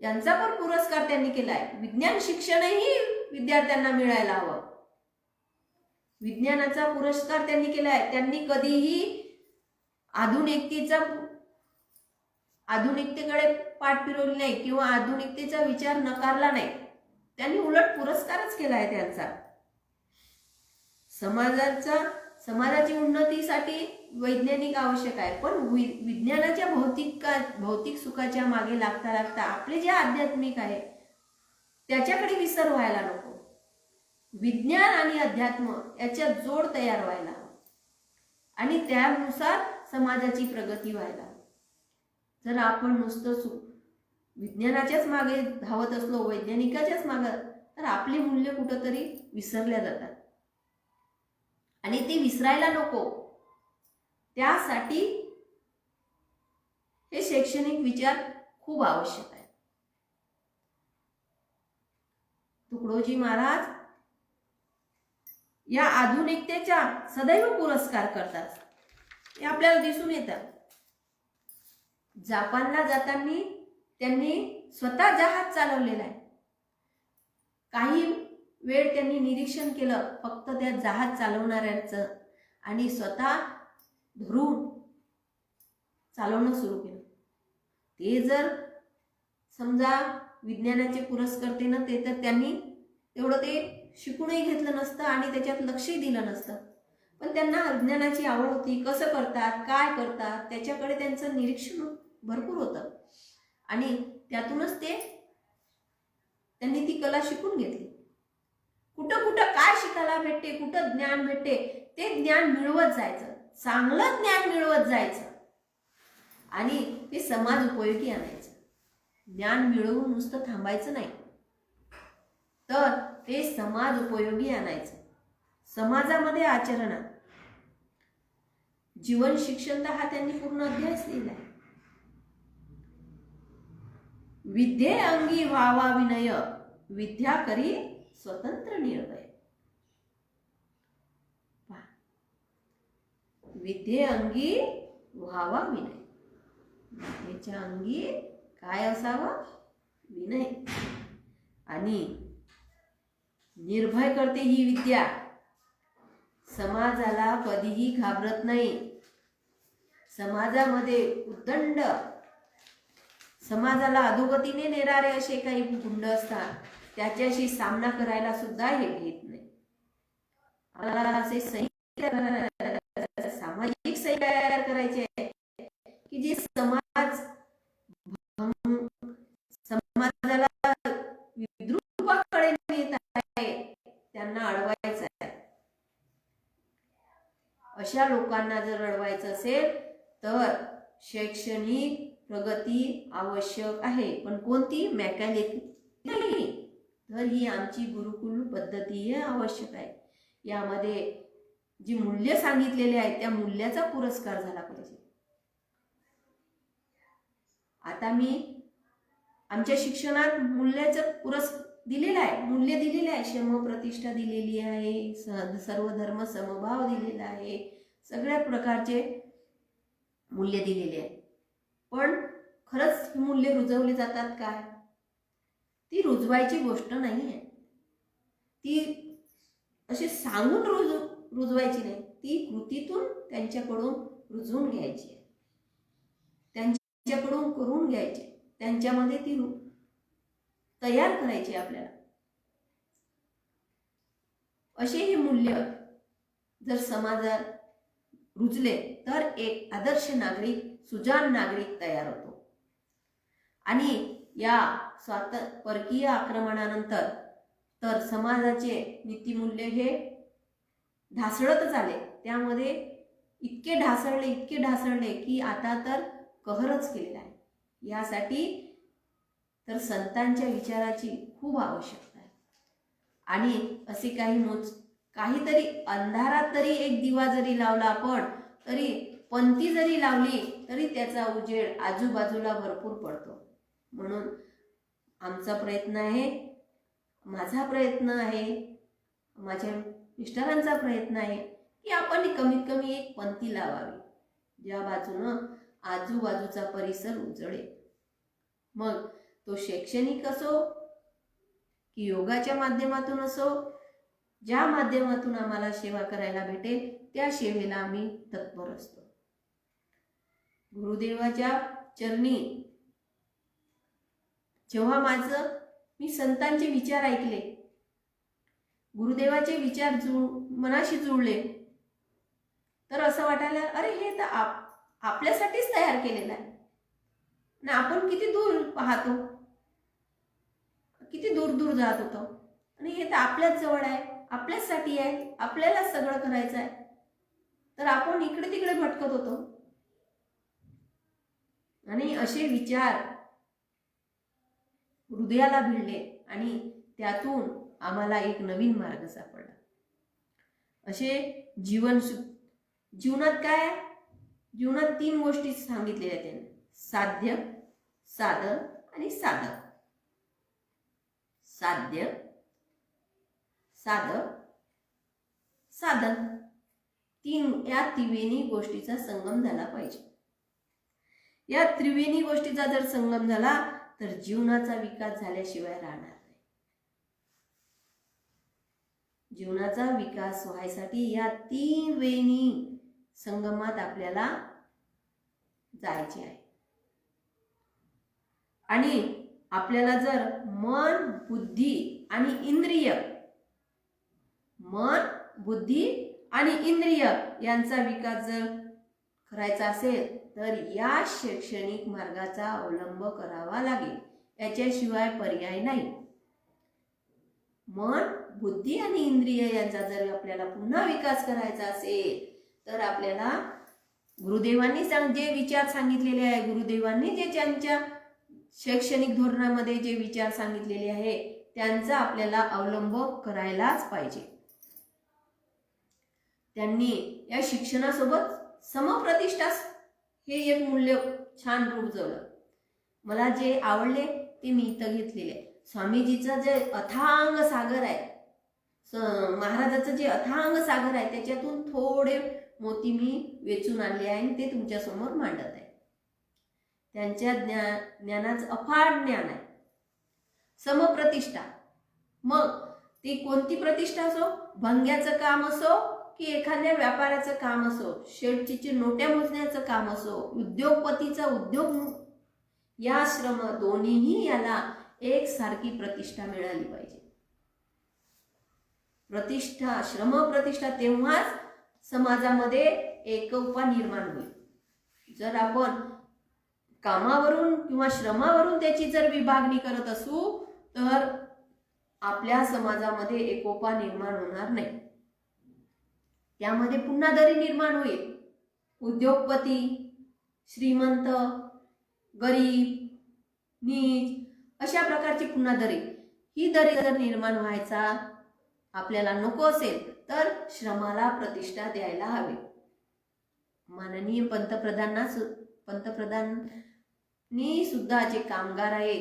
यांचा पण पुरस्कार त्यांनी केलाय. विज्ञान शिक्षणही विद्यार्थ्यांना मिळायला हवं. विज्ञानाचा पुरस्कार त्यांनी केलाय. त्यांनी कधीही आधुनिकतेकडे पाठ फिरवली नाही किंवा आधुनिकतेचा विचार नकारला नाही. त्यांनी उलट पुरस्कारच केलाय त्यांचा. समाजाची उन्नतीसाठी वैज्ञानिक आवश्यक आहे, पण विज्ञानाच्या भौतिक सुखाच्या मागे लागता लागता आपले जे आध्यात्मिक आहे त्याच्याकडे विसर व्हायला नको. विज्ञान आणि अध्यात्म याच्यात जोड तयार व्हायला आणि त्यानुसार समाजाची प्रगती व्हायला. जर आपण नुसतं विज्ञानाच्याच मागे धावत असलो, वैज्ञानिकाच्याच मागे, तर आपली मूल्य कुठंतरी विसरल्या जातात आणि ते विसरायला नको. त्यासाठी हे शैक्षणिक विचार खूप आवश्यक आहे. तुकडोजी महाराज या आधुनिकतेचा सदैव पुरस्कार करतात. हे आपल्याला दिसून येतं. जपानला जाताना त्यांनी स्वतः जहाज चालवलेला आहे. काही वेळ त्यांनी निरीक्षण केलं फक्त त्या जहाज चालवणाऱ्यांचं आणि स्वतः धरून चालवणं सुरू केलं. ते जर समजा विज्ञानाचे पुरस्कर्ते नव्हते तर त्यांनी तेवढं ते शिकूनही घेतलं नसतं आणि त्याच्यात लक्षही दिलं नसतं. पण त्यांना विज्ञानाची आवड होती. कसं करतात, काय करतात, त्याच्याकडे त्यांचं निरीक्षण भरपूर होतं आणि त्यातूनच त्यांनी ती कला शिकून घेतली. कुठं कुठं काय शिकायला भेटते, कुठं ज्ञान भेटते, ते ज्ञान मिळवत जायचं. चांगलं ज्ञान मिळवत जायचं आणि ते समाज उपयोगी आणायचं. ज्ञान मिळवून नुसतं थांबायचं नाही, तर ते समाज उपयोगी आणायचं. समाजामध्ये आचरणात जीवन शिक्षण हा त्यांनी पूर्ण अध्यायच लिहिलाय. विद्ये अंगी व्हावा विनय, विद्या करी स्वतंत्र निर्भय. विद्ये अंगी व्हावा विनय. विद्येच्या अंगी काय असावं? विनय. आणि निर्भय करते ही विद्या. समाजाला कधीही घाबरत नाही. समाजामध्ये उद्दंड, समाजाला अधोगतीने नेणारे असे काही गुंड असतात, त्याच्याशी सामना करायला सुद्धा हे घेत नाही. असे सामाजिक सही तयार करायचे की जे समाजाला विद्रूपाकडे नेत आहे, त्यांना अडवायचं आहे. अशा लोकांना जर अडवायचं असेल तर शैक्षणिक प्रगती आवश्यक आहे. पण कोणती? मेकॅनिक नाही, तर ही आमची गुरुकुल पद्धती हे आवश्यक आहे. यामध्ये जी मूल्य सांगितलेले आहेत त्या मूल्याचा पुरस्कार झाला पाहिजे. आता मी आमच्या शिक्षणात मूल्याचं दिलेलं आहे, मूल्य दिलेलं आहे, श्रम प्रतिष्ठा दिलेली आहे, सर्व धर्म समभाव दिलेला आहे, सगळ्या प्रकारचे मूल्य दिलेले आहे. पण खरंच मूल्य रुजवली जातात काय? ती रुजवायची गोष्ट नाही आहे. ती अशी सांगून रुजवायची नाही, ती कृतीतून त्यांच्याकडून रुजवून घ्यायची आहे, त्यांच्याकडून करून घ्यायची, त्यांच्यामध्ये ती तयार करायची आपल्याला. असे हे मूल्य जर समाजात रुजले तर एक आदर्श नागरिक, सुजाण नागरिक तयार होतो. आणि या परकीय आक्रमणानंतर तर समाजाचे नीतिमूल्य हे ढासळतच आले. त्यामध्ये इतके ढासळले की आता तर कहरच केलेला आहे. यासाठी तर संतांच्या विचाराची खूप आवश्यकता आहे. आणि असे काहीतरी अंधारात तरी एक दिवा जरी लावला आपण, तरी पंथी जरी लावली तरी त्याचा उजेड आजूबाजूला भरपूर पडतो. म्हणून आमचा प्रयत्न आहे, माझा प्रयत्न आहे, माझ्या मिस्टरांचा प्रयत्न आहे की आपण कमीत कमी एक पंथी लावावी, ज्या बाजूनं आजूबाजूचा परिसर उजळेल. मग तो शैक्षणिक असो की योगाच्या माध्यमातून असो, ज्या माध्यमातून आम्हाला सेवा करायला भेटेल त्या सेवेला आम्ही तत्पर असतो. गुरुदेवाच्या चरणी जेव्हा मी संतांचे विचार ऐकले, गुरुदेवाचे विचार मनाशी जुळले, तर असं वाटायला अरे हे तर आपल्यासाठीच तयार केलेलं आहे ना. आपण किती दूर पाहतो, किती दूर दूर जात होतो, आणि हे तर आपल्याच जवळ आहे, आपल्यासाठी आहे, आपल्याला सगळं करायचं आहे, तर आपण इकडे तिकडे भटकत होतो. आणि असे विचार हृदयाला भिडले आणि त्यातून आम्हाला एक नवीन मार्ग सापडला. असे जीवनात काय आहे? जीवनात 3 गोष्टी सांगितलेल्या त्यांनी: साध्य, साधन आणि साधक. साध्य, साधक, साधन, या त्रिवेणी गोष्टीचा संगम झाला पाहिजे. या त्रिवेणी गोष्टीचा जर संगम झाला तर जीवनाचा विकास झाल्याशिवाय राहणार नाही. जीवनाचा विकास व्हायसाठी या त्रिवेणी संगमात आपल्याला जायचे आहे. आणि आपल्याला जर मन, बुद्धी आणि इंद्रिय यांचा विकास जर करायचा असेल तर या शैक्षणिक मार्गाचा अवलंब करावा लागेल. याच्याशिवाय पर्याय नाही. मन, बुद्धी आणि इंद्रिय यांचा जर आपल्याला पुन्हा विकास करायचा असेल तर आपल्याला गुरुदेवांनी जे विचार सांगितलेले आहे, गुरुदेवांनी जे त्यांच्या शैक्षणिक धोरणामध्ये जे विचार सांगितलेले आहे त्यांचा आपल्याला अवलंब करायलाच पाहिजे. त्यांनी या शिक्षणासोबत समप्रतिष्ठा हे एक मूल्य छान रुजवलं. मला जे आवडले ते मी इथं घेतलेले. स्वामीजीचं जे अथांग सागर आहे, महाराजाचं जे अथांग सागर आहे, त्याच्यातून थोडे मोती मी वेचून आणले आहे आणि ते तुमच्या समोर मांडत आहे. त्यांच्या ज्ञानाचं अफाट ज्ञान आहे. समप्रतिष्ठा, मग ती कोणती प्रतिष्ठा असो, भंग्याचं काम असो की एखाद्या व्यापाराचं काम असो, शेठची नोट्या मोजण्याचं काम असो, उद्योगपतीचा उद्योग, या श्रम दोन्हीही याला एक सारखी प्रतिष्ठा मिळाली पाहिजे. प्रतिष्ठा, श्रम प्रतिष्ठा, तेव्हाच समाजामध्ये एकोपा निर्माण होईल. जर आपण कामावरून किंवा श्रमावरून त्याची जर विभागणी करत असू तर आपल्या समाजामध्ये एकोपा निर्माण होणार नाही. त्यामध्ये पुन्हा दरी निर्माण होईल. उद्योगपती, श्रीमंत, गरीब, नीच अशा प्रकारची पुन्हा दरी, ही दरी जर निर्माण व्हायचा आपल्याला नको असेल तर श्रमाला प्रतिष्ठा द्यायला हवी. माननीय पंतप्रधानांनी सुद्धा जे कामगार आहे,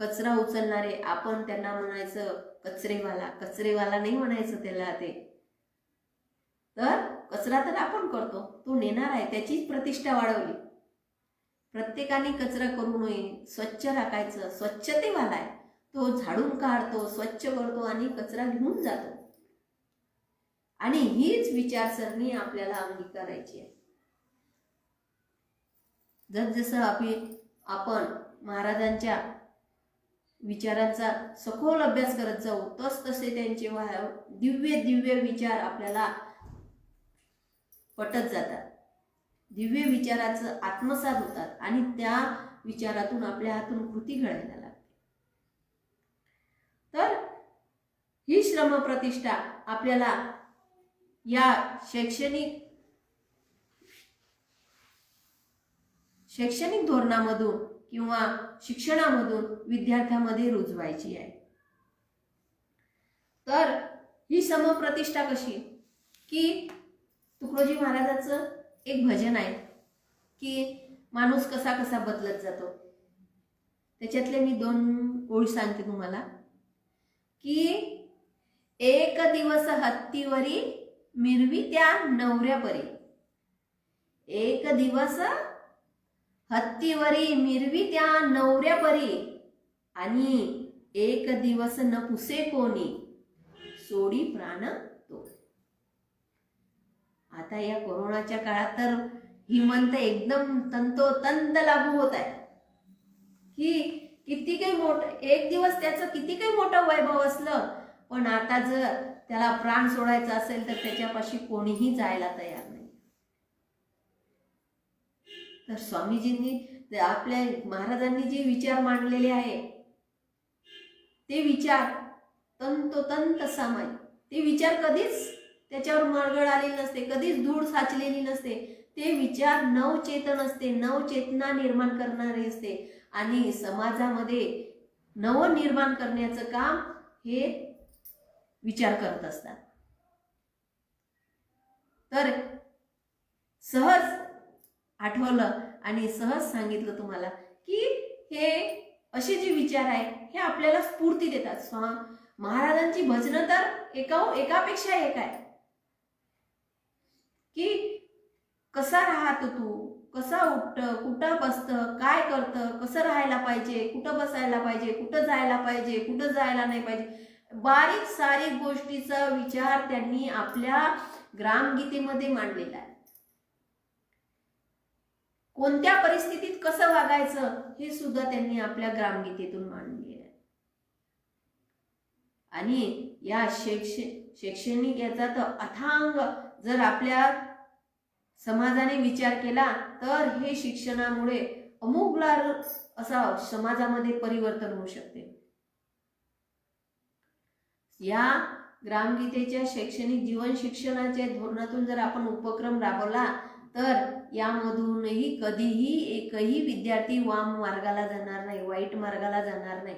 कचरा उचलणारे, आपण त्यांना म्हणायचं कचरेवाला नाही म्हणायचं त्याला. ते तर कचरा तर आपण करतो, तो नेणार आहे, त्याचीच प्रतिष्ठा वाढवली. प्रत्येकाने कचरा करू नये, स्वच्छ राखायचं. स्वच्छतेवाला आहे, तो झाडून काढतो, स्वच्छ करतो आणि कचरा घेऊन जातो. आणि हीच विचारसरणी आपल्याला अंगीकारायची आहे. जसजसं आपण महाराजांच्या विचारांचा सखोल अभ्यास करत जाऊ तसे त्यांचे दिव्य विचार आपल्याला पटत जातात. दिव्य विचाराचं आत्मसात होतात आणि त्या विचारातून आपल्या हातून कृती घडायला लागते. तर ही श्रम प्रतिष्ठा आपल्याला या शैक्षणिक धोरणामधून किंवा शिक्षणामधून विद्यार्थ्यांमध्ये रुजवायची आहे. तर ही समप्रतिष्ठा कशी की तुकडोजी महाराजांचं एक भजन आहे की माणूस कसा कसा बदलत जातो. त्याच्यातले मी 2 ओळी सांगते तुम्हाला की एक दिवस हत्तीवरी मिरवी त्या नवऱ्या परी. एक दिवस हत्तीवरी मिरवी त्या नवऱ्या परी, आणि एक दिवस न पुसे कोणी, सोडी प्राण तो. आता या कोरोनाच्या काळात तर ही म्हणत एकदम तंतोतंत लागू होत आहे की किती काही मोठं, एक दिवस त्याचं किती काही मोठं वैभव असलं, पण आता जर त्याला प्राण सोडायचा असेल तर त्याच्यापाशी कोणीही जायला तयार नाही. तर स्वामीजींनी, आपल्या महाराजांनी जे विचार मांडलेले आहे ते विचार तंतोतंत सामायिक, ते विचार कधीच त्याच्यावर मळगळ आलेली नसते, कधीच धूळ साचलेली नसते. ते विचार नवचेतन असते, नवचेतना निर्माण करणारे असते, आणि समाजामध्ये नवनिर्माण करण्याचं काम हे विचार करत असतात. तर सहज आठवलं आणि सहज सांगितलं तुम्हाला की हे असे जे विचार आहे हे आपल्याला स्फूर्ती देतात. महाराजांची भजनं तर एकापेक्षा एक आहे की कसा राहतो तू, कसा उठतं, कुठं बसतं, काय करतं, कसं राहायला पाहिजे, कुठं बसायला पाहिजे, कुठं जायला पाहिजे, कुठं जायला नाही पाहिजे, बारीक सारीक गोष्टीचा विचार त्यांनी आपल्या ग्रामगीतेमध्ये मांडलेला आहे. कोणत्या परिस्थितीत कसं वागायचं हे सुद्धा त्यांनी आपल्या ग्रामगीतेतून मांडलेलं आहे. आणि या शैक्षणिक याचा तर अथांग जर आपल्या समाजाने विचार केला तर हे शिक्षणामुळे अमूलाग्र असा समाजामध्ये परिवर्तन होऊ शकते. या ग्रामगीतेच्या शैक्षणिक जीवन शिक्षणाच्या धोरणातून जर आपण उपक्रम राबवला तर यामधूनही कधीही एकही विद्यार्थी वाम मार्गाला जाणार नाही, वाईट मार्गाला जाणार नाही.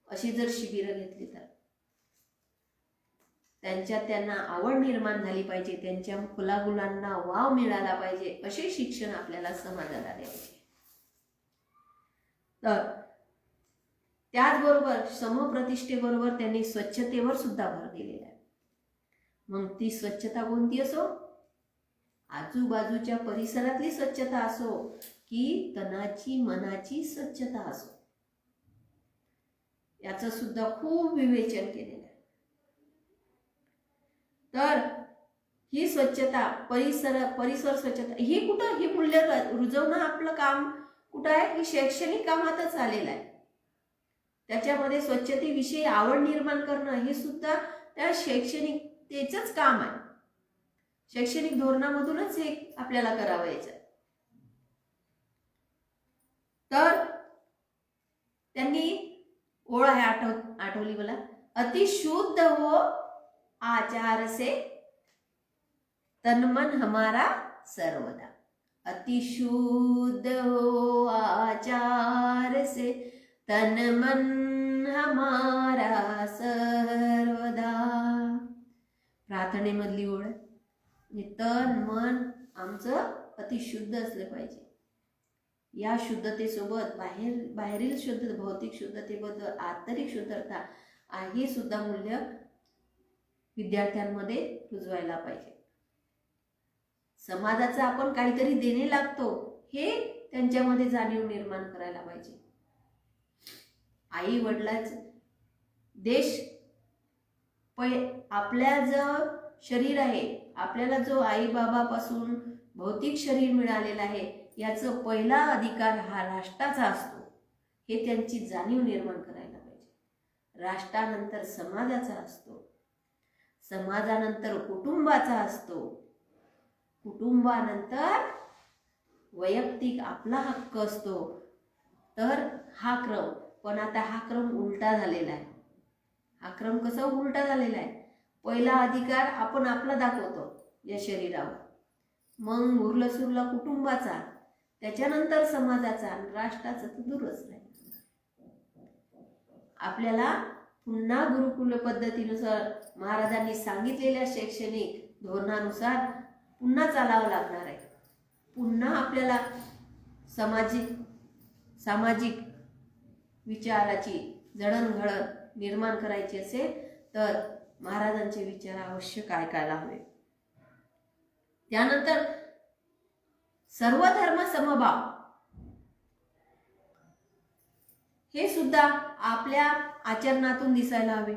अशी जर शिबिरं घेतली तर त्यांना आवड निर्माण झाली पाहिजे, त्यांच्या कुलागुलांना वाव मिळाला पाहिजे, असे शिक्षण आपल्याला समाजाला द्यायचे. तर त्याचबरोबर समप्रतिष्ठेबरोबर त्यांनी स्वच्छतेवर सुद्धा भर दिलेला आहे. मग ती स्वच्छता कोणती असो, आजूबाजूच्या परिसरातली स्वच्छता असो की तनाची मनाची स्वच्छता असो, याचं सुद्धा खूप विवेचन केलेलं आहे. तर ही स्वच्छता, परिसर स्वच्छता ही कुठं, ही मूल्य रुजवणं आपलं काम कुठं आहे, ही शैक्षणिक कामातच आलेलं आहे. त्याच्यामध्ये स्वच्छतेविषयी आवड निर्माण करणं हे सुद्धा त्या शैक्षणिकतेचंच काम आहे. शैक्षणिक धोरणामधूनच हे आपल्याला करावायचं. तर त्यांनी ओळ आहे, आठवली मला, अतिशुद्ध हो आचार से तन मन हमारा सर्वदा. अतिशुद्ध हो आचार से तन मन हमारा सर्वदा. प्रार्थनेमधली ओळ, तन मन आमचं अतिशुद्ध असलं पाहिजे. या शुद्धतेसोबत बाहेरील शुद्ध, भौतिक शुद्धतेबद्दल आंतरिक शुद्धता हे सुद्धा मूल्य विद्यार्थ्यांमध्ये रुजवायला पाहिजे. समाजाचं आपण काहीतरी देणे लागतो हे त्यांच्यामध्ये जाणीव निर्माण करायला पाहिजे. आई वडिलाच देश आपल्या जो शरीर आहे, आपल्याला जो आई बाबापासून भौतिक शरीर मिळालेलं आहे, याचं पहिला अधिकार हा राष्ट्राचा असतो, हे त्यांची जाणीव निर्माण करायला पाहिजे. राष्ट्रानंतर समाजाचा असतो, समाजानंतर कुटुंबाचा असतो, कुटुंबानंतर वैयक्तिक आपला हक्क असतो. तर हा क्रम, पण आता हा क्रम उलटा झालेला आहे. हा क्रम कसा उलटा झालेला आहे, पहिला अधिकार आपण आपला दाखवतो या शरीरावर, मग उरलं सुरला कुटुंबाचा, त्याच्यानंतर समाजाचा, राष्ट्राचा तर दूरच नाही. आपल्याला पुन्हा गुरुकुल पद्धतीनुसार महाराजांनी सांगितलेल्या शैक्षणिक धोरणानुसार पुन्हा चालावं लागणार आहे. पुन्हा आपल्याला सामाजिक विचाराची जडणघडण निर्माण करायची असेल तर महाराजांचे विचार अवश्य ऐकायला हवे. त्यानंतर सर्वधर्म समभाव हे सुद्धा आपल्या आचरणातून दिसायला हवे.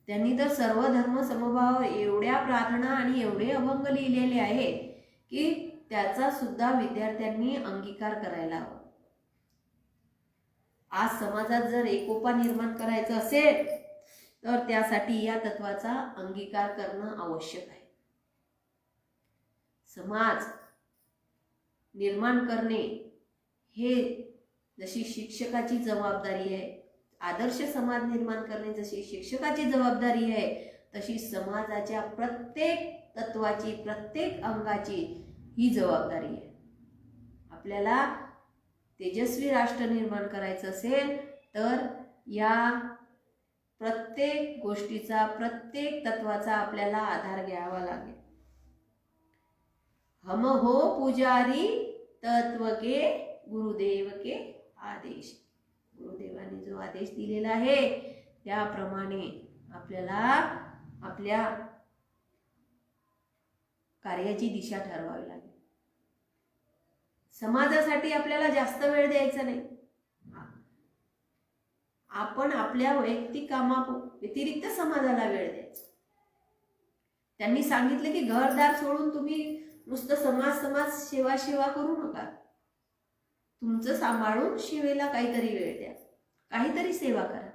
त्यांनी तर सर्व धर्म समभाव एवढ्या प्रार्थना आणि एवढे अभंग लिहिलेले आहे की त्याचा सुद्धा विद्यार्थ्यांनी अंगीकार करायला हवा. आज समाजात जर एकोपा निर्माण करायचा असेल तर त्यासाठी या तत्वाचा अंगीकार करणं आवश्यक आहे. समाज निर्माण करणे हे जशी शिक्षकाची जबाबदारी आहे, आदर्श समाज निर्माण करणे जशी शिक्षकाची जबाबदारी आहे, तशी समाजाच्या प्रत्येक तत्वाची, प्रत्येक अंगाची ही जबाबदारी आहे. आपल्याला तेजस्वी राष्ट्र निर्माण करायचं असेल तर या प्रत्येक गोष्टीचा, प्रत्येक तत्वाचा आपल्याला आधार घ्यावा लागेल. हम हो पुजारी तत्व के गुरुदेव के आदेश. गुरुदेवांनी जो आदेश दिलेला आहे त्याप्रमाणे आपल्याला आपल्या कार्याची दिशा ठरवावी लागेल. समाजासाठी आपल्याला जास्त वेळ द्यायचा नाही. आपण आपल्या वैयक्तिक कामा व्यतिरिक्त समाजाला वेळ द्यायचा. त्यांनी सांगितलं की घरदार सोडून तुम्ही नुसतं समाज सेवा करू नका. तुमचं सांभाळून सेवेला काहीतरी वेळ द्या, काहीतरी सेवा करा.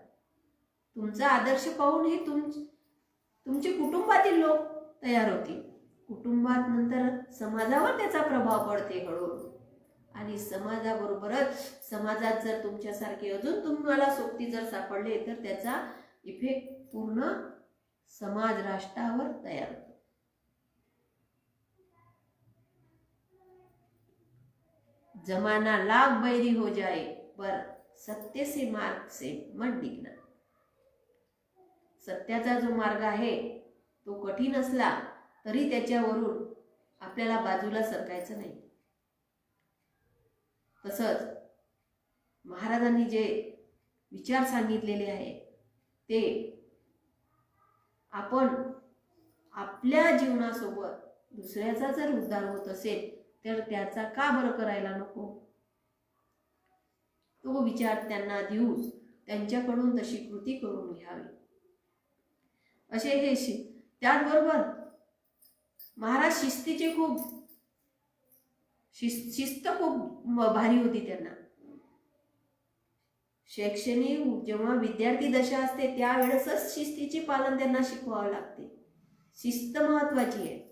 तुमचा आदर्श पाहून हे तुमचे कुटुंबातील लोक तयार होतील. कुटुंबात नंतर समाजावर त्याचा प्रभाव पडते हळूहळू. आणि समाजाबरोबरच समाजात जर तुमच्यासारखे अजून तुम्हाला सोबती जर सापडले तर त्याचा इफेक्ट पूर्ण समाज राष्ट्रावर तयार होतो. जमाना लाख बैरी हो जाए पर सत्य से मार्ग से मत डिगना. सत्याचा जो मार्ग आहे तो कठीण असला तरी त्याच्यावरून आपल्याला बाजूला सरकायचं नाही. तसंच महाराजांनी जे विचार सांगितलेले आहे ते आपण आपल्या जीवनासोबत दुसऱ्याचा जर उद्धार होत असेल तर त्याचा का बरं करायला नको. तो विचार त्यांना देऊन त्यांच्याकडून तशी कृती करून घ्यावी असे हे त्याचबरोबर महाराज शिस्तीचे खूप शिस्त खूप भारी होती त्यांना. शैक्षणिक जेव्हा विद्यार्थी दशा असते त्यावेळेसच शिस्तीचे पालन त्यांना शिकवावे लागते. शिस्त महत्वाची आहे.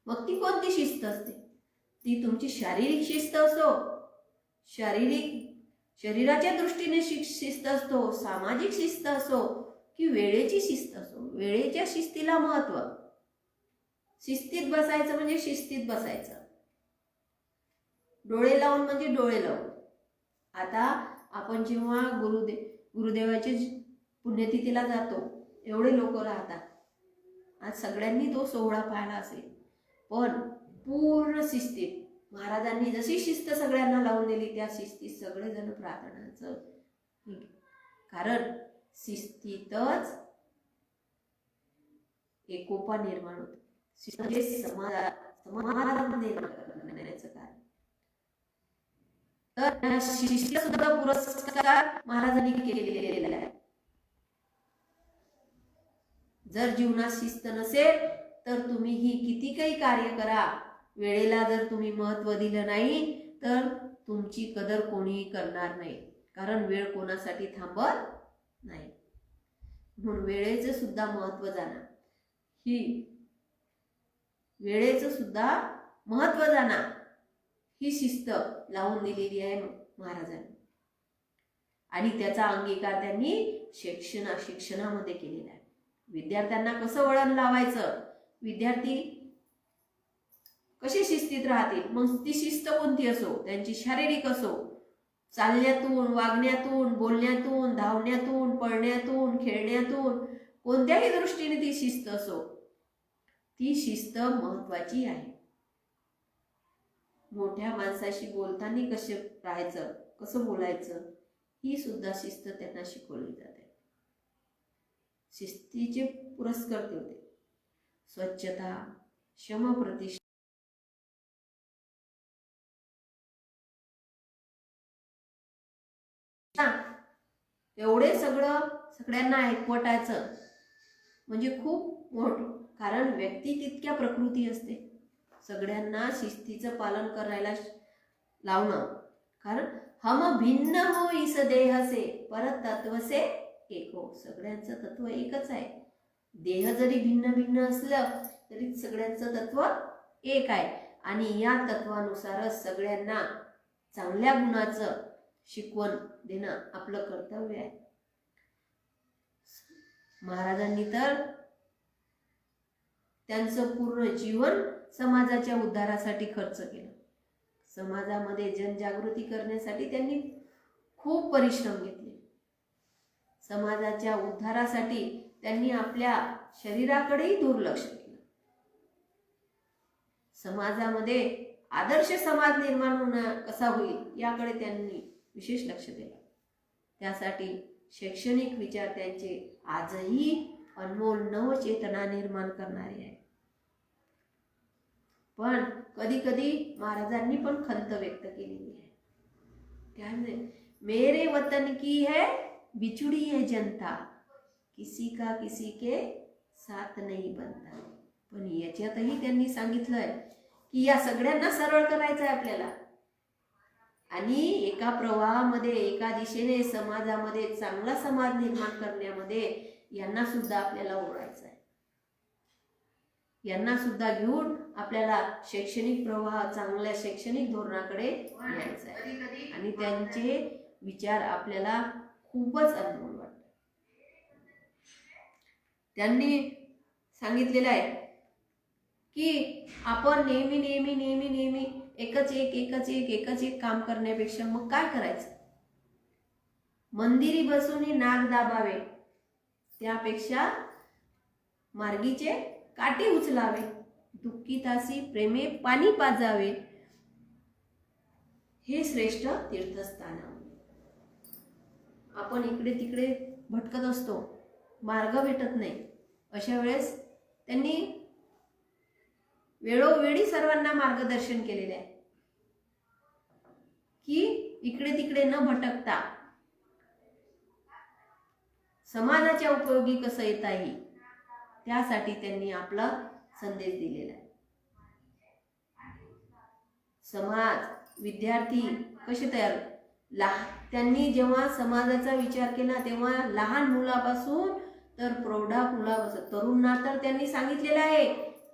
मग ती कोणती शिस्त असते? ती तुमची शारीरिक शिस्त असो, शरीराच्या दृष्टीने शिस्त असतो, सामाजिक शिस्त असो की वेळेची शिस्त असो. वेळेच्या शिस्तीला महत्व. शिस्तीत बसायचं म्हणजे शिस्तीत बसायचं. डोळे लावून म्हणजे डोळे लावून. आता आपण जेव्हा गुरुदेवाच्या पुण्यतिथीला जातो एवढे लोक राहतात. आज सगळ्यांनी तो सोहळा पाहिला असेल, पण पूर्ण शिस्तीत महाराजांनी जशी शिस्त सगळ्यांना लावून दिली त्या शिस्तीत सगळेजण प्रार्थनाचं. कारण शिस्तीतच एकोपा निर्माण होतो. समाज निर्माण करण्याचं कार्य. तर शिस्तीला सुद्धा पुरस्कार महाराजांनी केलेला आहे. जर जीवनात शिस्त नसेल तर तुम्ही ही किती काही कार्य करा, वेळेला जर तुम्ही महत्व दिलं नाही तर तुमची कदर कोणीही करणार नाही. कारण वेळ कोणासाठी थांबत नाही. म्हणून वेळेचं सुद्धा महत्व जाणा. ही वेळेचं सुद्धा महत्व जाणा ही शिस्त लावून दिलेली आहे महाराजांनी. आणि त्याचा अंगीकार त्यांनी शिक्षणामध्ये केलेला आहे. विद्यार्थ्यांना कसं वळण लावायचं, विद्यार्थी कसे शिस्तीत राहतील. मग ती शिस्त कोणती असो, त्यांची शारीरिक असो, चालण्यातून, वागण्यातून, बोलण्यातून, धावण्यातून, पळण्यातून, खेळण्यातून, कोणत्याही दृष्टीने ती शिस्त असो, ती शिस्त महत्वाची आहे. मोठ्या माणसाशी बोलताना कसं राहायचं, कसं बोलायचं, ही सुद्धा शिस्त त्यांना शिकवली जाते. शिस्तीचे पुरस्कार होते. स्वच्छता, श्रमप्रतिष्ठा एवढे सगळ्यांना एकवटायचं म्हणजे खूप मोठं, कारण व्यक्ती तितक्या प्रकृती असते. सगळ्यांना शिस्तीचं पालन करायला लावणं, कारण हम भिन्न हो इस देह से पर तत्व से एक हो. सगळ्यांचं तत्व एकच आहे. देह जरी भिन्न भिन्न असलं तरी सगळ्यांचं तत्व एक आहे. आणि या तत्वानुसारच सगळ्यांना चांगल्या गुणाचं शिकवण देणं आपलं कर्तव्य आहे. महाराजांनी तर त्यांचं पूर्ण जीवन समाजाच्या उद्धारासाठी खर्च केलं. समाजामध्ये जनजागृती करण्यासाठी त्यांनी खूप परिश्रम घेतले. समाजाच्या उद्धारासाठी त्यांनी आपल्या शरीराकडेही दुर्लक्ष केलं. समाजामध्ये आदर्श समाज निर्माण होणं कसा होईल याकडे त्यांनी विशेष लक्ष दिलं. त्यासाठी शैक्षणिक विचार त्यांचे आजही अनमोल नवचेतना निर्माण करणारे आहे. पण कधी कधी महाराजांनी पण खंत व्यक्त केलेली आहे. त्यामुळे मेरे वतन की है बिछुड़ी है जनता, किसी का किसी के साथ नहीं बनता. पण याच्यातही त्यांनी सांगितलंय की या सगळ्यांना सरळ करायचं आहे आपल्याला, आणि एका प्रवाहामध्ये एका दिशेने समाजामध्ये चांगला समाज निर्माण करण्यामध्ये यांना सुद्धा आपल्याला ओढायचं आहे. यांना सुद्धा घेऊन आपल्याला शैक्षणिक प्रवाह चांगल्या शैक्षणिक धोरणाकडे न्यायचं आहे. आणि त्यांचे विचार आपल्याला खूपच अनमोल वाटतात. त्यांनी सांगितलेलं आहे की आपण नेहमी नेहमी नेहमी नेहमी एकच एक काम करण्यापेक्षा मग काय करायचं, मंदिरी बसून नाग दाबावे त्यापेक्षा मार्गीचे काठी उचलावे, दुःखितासी प्रेमे पाणी पाजावे, हे श्रेष्ठ तीर्थस्थान. आपण इकडे तिकडे भटकत असतो, मार्ग भेटत नाही. अशा वेळेस त्यांनी वेळोवेळी सर्वांना मार्गदर्शन केलेले आहे की इकडे तिकडे न भटकता समाजाच्या उपयोगी कसं येता येईल त्यासाठी त्यांनी आपला संदेश दिलेला आहे. समाज विद्यार्थी कसे तयार, त्यांनी जेव्हा समाजाचा विचार केला तेव्हा लहान मुलापासून तर प्रौढाकुलापासून तरुणांना तर त्यांनी सांगितलेलं आहे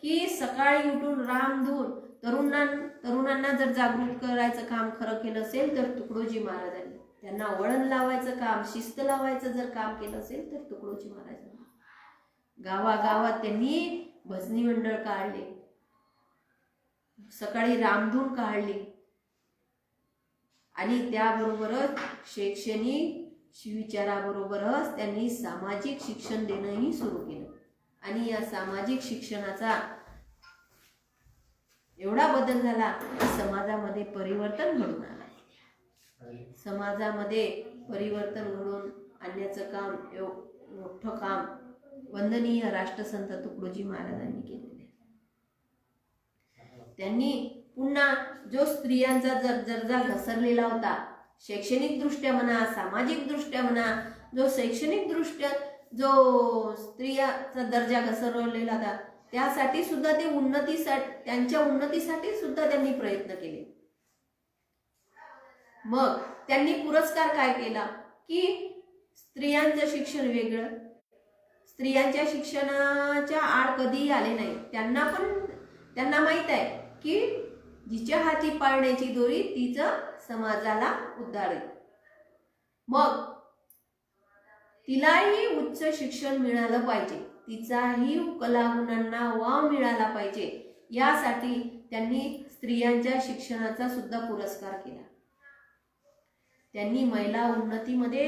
की सकाळी उठून रामधून तरुणांना जर जागृत करायचं काम खरं केलं असेल तर तुकडोजी महाराजांनी, त्यांना वळण लावायचं काम, शिस्त लावायचं जर काम केलं असेल तर तुकडोजी महाराजांनी. गावागावात त्यांनी भजनी मंडळ काढले, सकाळी रामधून काढली, आणि त्याबरोबरच शैक्षणिक विचाराबरोबरच त्यांनी सामाजिक शिक्षण देणंही सुरू केलं. आणि या सामाजिक शिक्षणाचा एवढा बदल झाला की समाजामध्ये परिवर्तन घडून आलं. समाजामध्ये परिवर्तन घडून आणण्याचं काम, मोठं काम वंदनीय राष्ट्रसंत तुकडोजी महाराजांनी केलेले. त्यांनी पुन्हा जो स्त्रियांचा दर्जा घसरलेला होता, शैक्षणिक दृष्ट्या म्हणा, सामाजिक दृष्ट्या म्हणा, जो शैक्षणिक दृष्ट्या जो स्त्रियांचा दर्जा घसरलेला होता त्यासाठी सुद्धा ते त्यांच्या उन्नतीसाठी सुद्धा त्यांनी प्रयत्न केले. मग त्यांनी पुरस्कार काय केला की स्त्रियांचं शिक्षण वेगळं, स्त्रियांच्या शिक्षणाच्या आड कधीही आले नाही. त्यांना माहित आहे की जिच्या हाती पाळण्याची दोरी तिचं समाजाला उद्धारेल. मग तिलाही उच्च शिक्षण मिळालं पाहिजे, तिचाही कलागुणांना वाव मिळाला पाहिजे, यासाठी त्यांनी स्त्रियांच्या शिक्षणाचा सुद्धा पुरस्कार केला. त्यांनी महिला उन्नतीमध्ये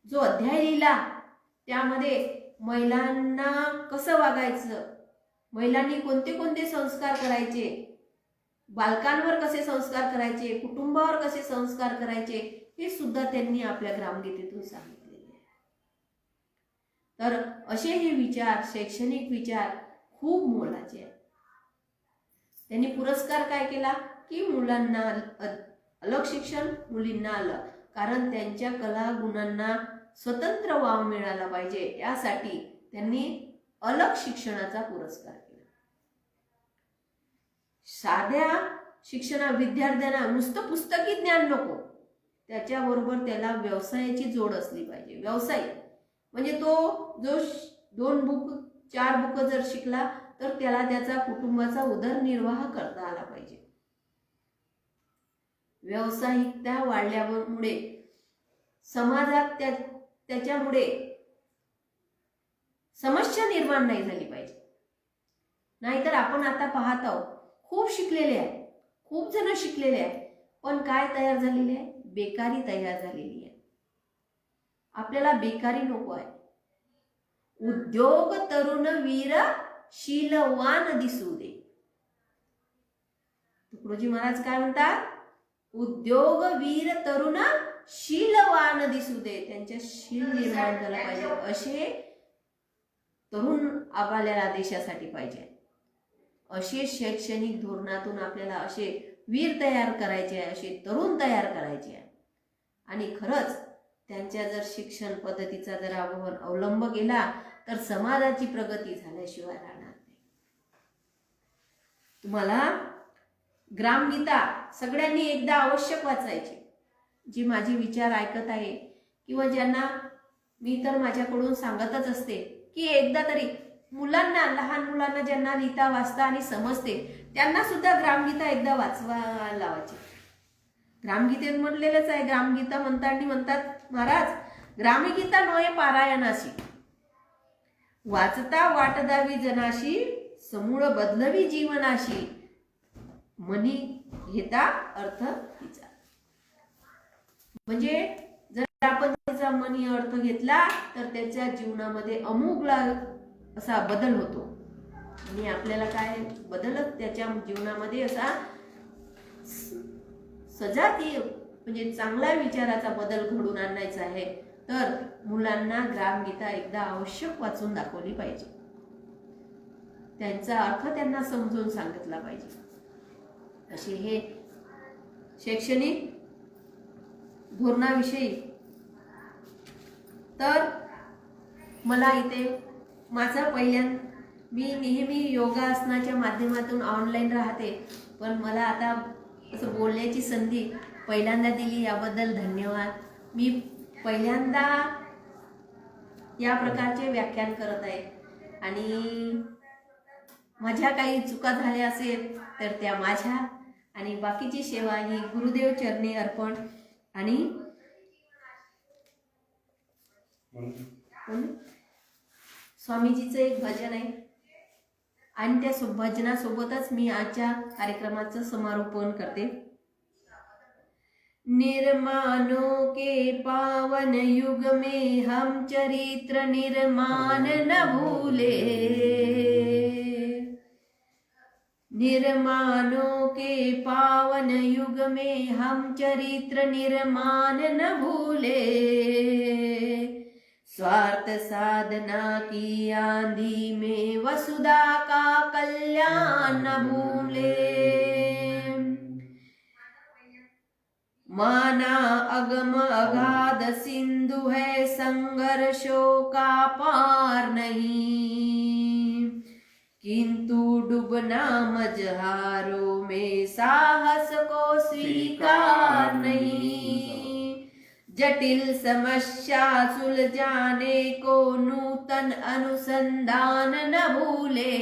जो अध्याय लिहिला त्यामध्ये महिलांना कसं वागायचं, महिलांनी कोणते कोणते संस्कार करायचे, बालकांवर कसे संस्कार करायचे, कुटुंबावर कसे संस्कार करायचे, हे सुद्धा त्यांनी आपल्या ग्रामगीतेतून सांगितलेले आहे. तर असे हे विचार, शैक्षणिक विचार खूप मोलाचे आहेत. त्यांनी पुरस्कार काय केला की मुलांना अलग शिक्षण, मुलींना अलग, कारण त्यांच्या कला गुणांना स्वतंत्र वाव मिळाला पाहिजे, यासाठी त्यांनी अलग शिक्षणाचा पुरस्कार केला. साध्या शिक्षणा विद्यार्थ्यांना नुसतं पुस्तकी ज्ञान नको, त्याच्याबरोबर त्याला व्यवसायाची जोड असली पाहिजे. व्यवसाय म्हणजे तो जो 2 बुक 4 बुक जर शिकला तर त्याला त्याचा कुटुंबाचा उदरनिर्वाह करता आला पाहिजे. व्यावसायिकता वाढल्यामुळे समाजात त्याच्यामुळे समस्या निर्माण नाही झाली पाहिजे. नाहीतर आपण आता पाहत आहोत, खूप शिकलेले आहे, खूप जण शिकलेले आहे, पण काय तयार झालेले आहे? बेकारी तयार झालेली आहे. आपल्याला बेकारी नको आहे. उद्योग तरुण वीर शीलवान दिसू दे. तुकडोजी महाराज काय म्हणतात? उद्योग वीर तरुण शीलवान दिसू दे. त्यांच्या शील निर्माण झाला पाहिजे, असे तरुण आपल्याला देशासाठी पाहिजे. असे शैक्षणिक धोरणातून आपल्याला असे वीर तयार करायचे आहे, असे तरुण तयार करायचे आहे. आणि खरंच त्यांच्या जर शिक्षण पद्धतीचा जर आपण अवलंब केला तर समाजाची प्रगती झाल्याशिवाय राहणार नाही. तुम्हाला ग्रामगीता सगळ्यांनी एकदा आवश्यक वाचायची. जी माझी विचार ऐकत आहे किंवा ज्यांना मी तर माझ्याकडून सांगतच असते की एकदा तरी मुलांना, लहान मुलांना ज्यांना लिहिता वाचता आणि समजते त्यांना सुद्धा ग्रामगीता एकदा वाचवायला लावायची. ग्रामगीतेत म्हटलेलंच आहे, ग्रामगीता म्हणतात महाराज, ग्रामगीता नोये पारायणाशी, वाचता वाट द्यावी जनाशी, समूळ बदलवी जीवनाशी, मनी घेता अर्थ तिचा. म्हणजे जर आपण त्याचा मनी अर्थ घेतला तर त्याच्या जीवनामध्ये अमूगला असा बदल होतो. आणि आपल्याला काय बदलत त्याच्या जीवनामध्ये असा सजातीय म्हणजे चांगल्या विचाराचा बदल घडून आणायचा आहे, तर मुलांना ग्रामगीता एकदा आवश्यक वाचून दाखवली पाहिजे. त्यांचा अर्थ त्यांना समजून सांगितला पाहिजे. असे हे शैक्षणिक धोरणाविषयी तर मला इथे माझा मी नेहमी योगासनाच्या माध्यमातून ऑनलाईन राहते, पण मला आता असं बोलण्याची संधी पहिल्यांदा दिली याबद्दल धन्यवाद. मी पहिल्यांदा या प्रकारचे व्याख्यान करत आहे आणि माझ्या काही चुका झाल्या असेल तर त्या माझ्या, आणि बाकीची सेवा ही गुरुदेव चरणी अर्पण. आणि स्वामीजीचं एक भजन आहे आणि त्या भजनासोबतच मी आजच्या कार्यक्रमाचं समारोपण करते. निर्माणों के पावन युग में हम चरित्र निर्माण न भूले, निर्माणों के पावन युग में हम चरित्र निर्माण न भूले, स्वार्थ साधना की आंधी में वसुधा का कल्याण न भूले, माना अगम अगाध सिंधु है संघर्षों का पार नहीं, किंतु डूबना मझधारों में साहस को स्वीकार नहीं, जटिल समस्या सुलझाने को नूतन अनुसंधान न भूले,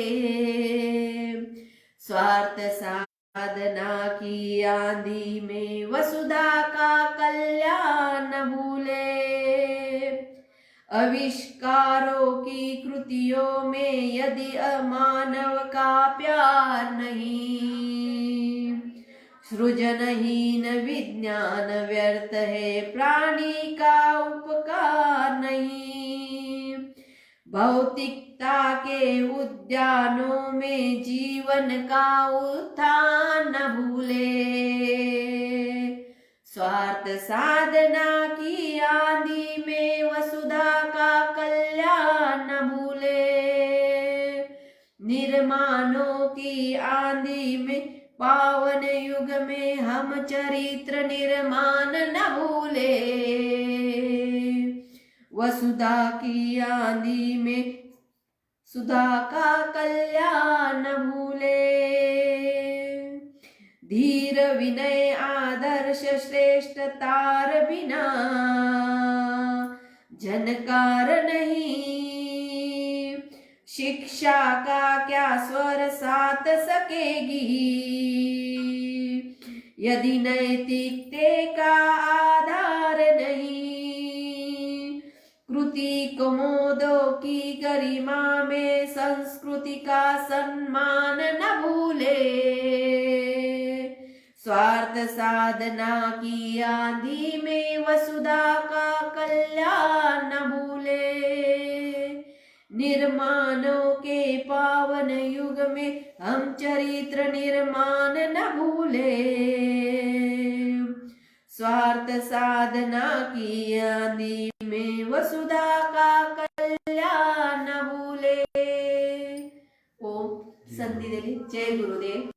स्वार्थ साधना की आंधी में वसुधा का कल्याण न भूले, आविष्कारों की कृतियों में यदि मानव का प्यार नहीं, सृजनहीन विज्ञान व्यर्थ है, प्राणी का उपकार नहीं, भौतिकता के उद्यानों में जीवन का उत्थान न भूले, स्वार्थ साधना की आंधी में वसुधा का कल्याण न भूले, निर्माणों की आंधी में पावन युग में हम चरित्र निर्माण न भूले। वसुधा की आंधी में सुधा का कल्याण भूले। धीर विनय आदर्श श्रेष्ठ तार बिना झनकार नहीं। शिक्षा का क्या स्वर साथ सकेगी यदि नैतिकते का आधार नहीं। कृति कुमोदों की गरिमा में संस्कृति का सम्मान न भूले। स्वार्थ साधना की आंधी में वसुधा का कल्याण न भूले। निर्माणों के पावन युग में हम चरित्र निर्माण न भूले। स्वार्थ साधना की आंधी में वसुधा का कल्याण न भूले। ओम संधी दिली। जय गुरुदेव।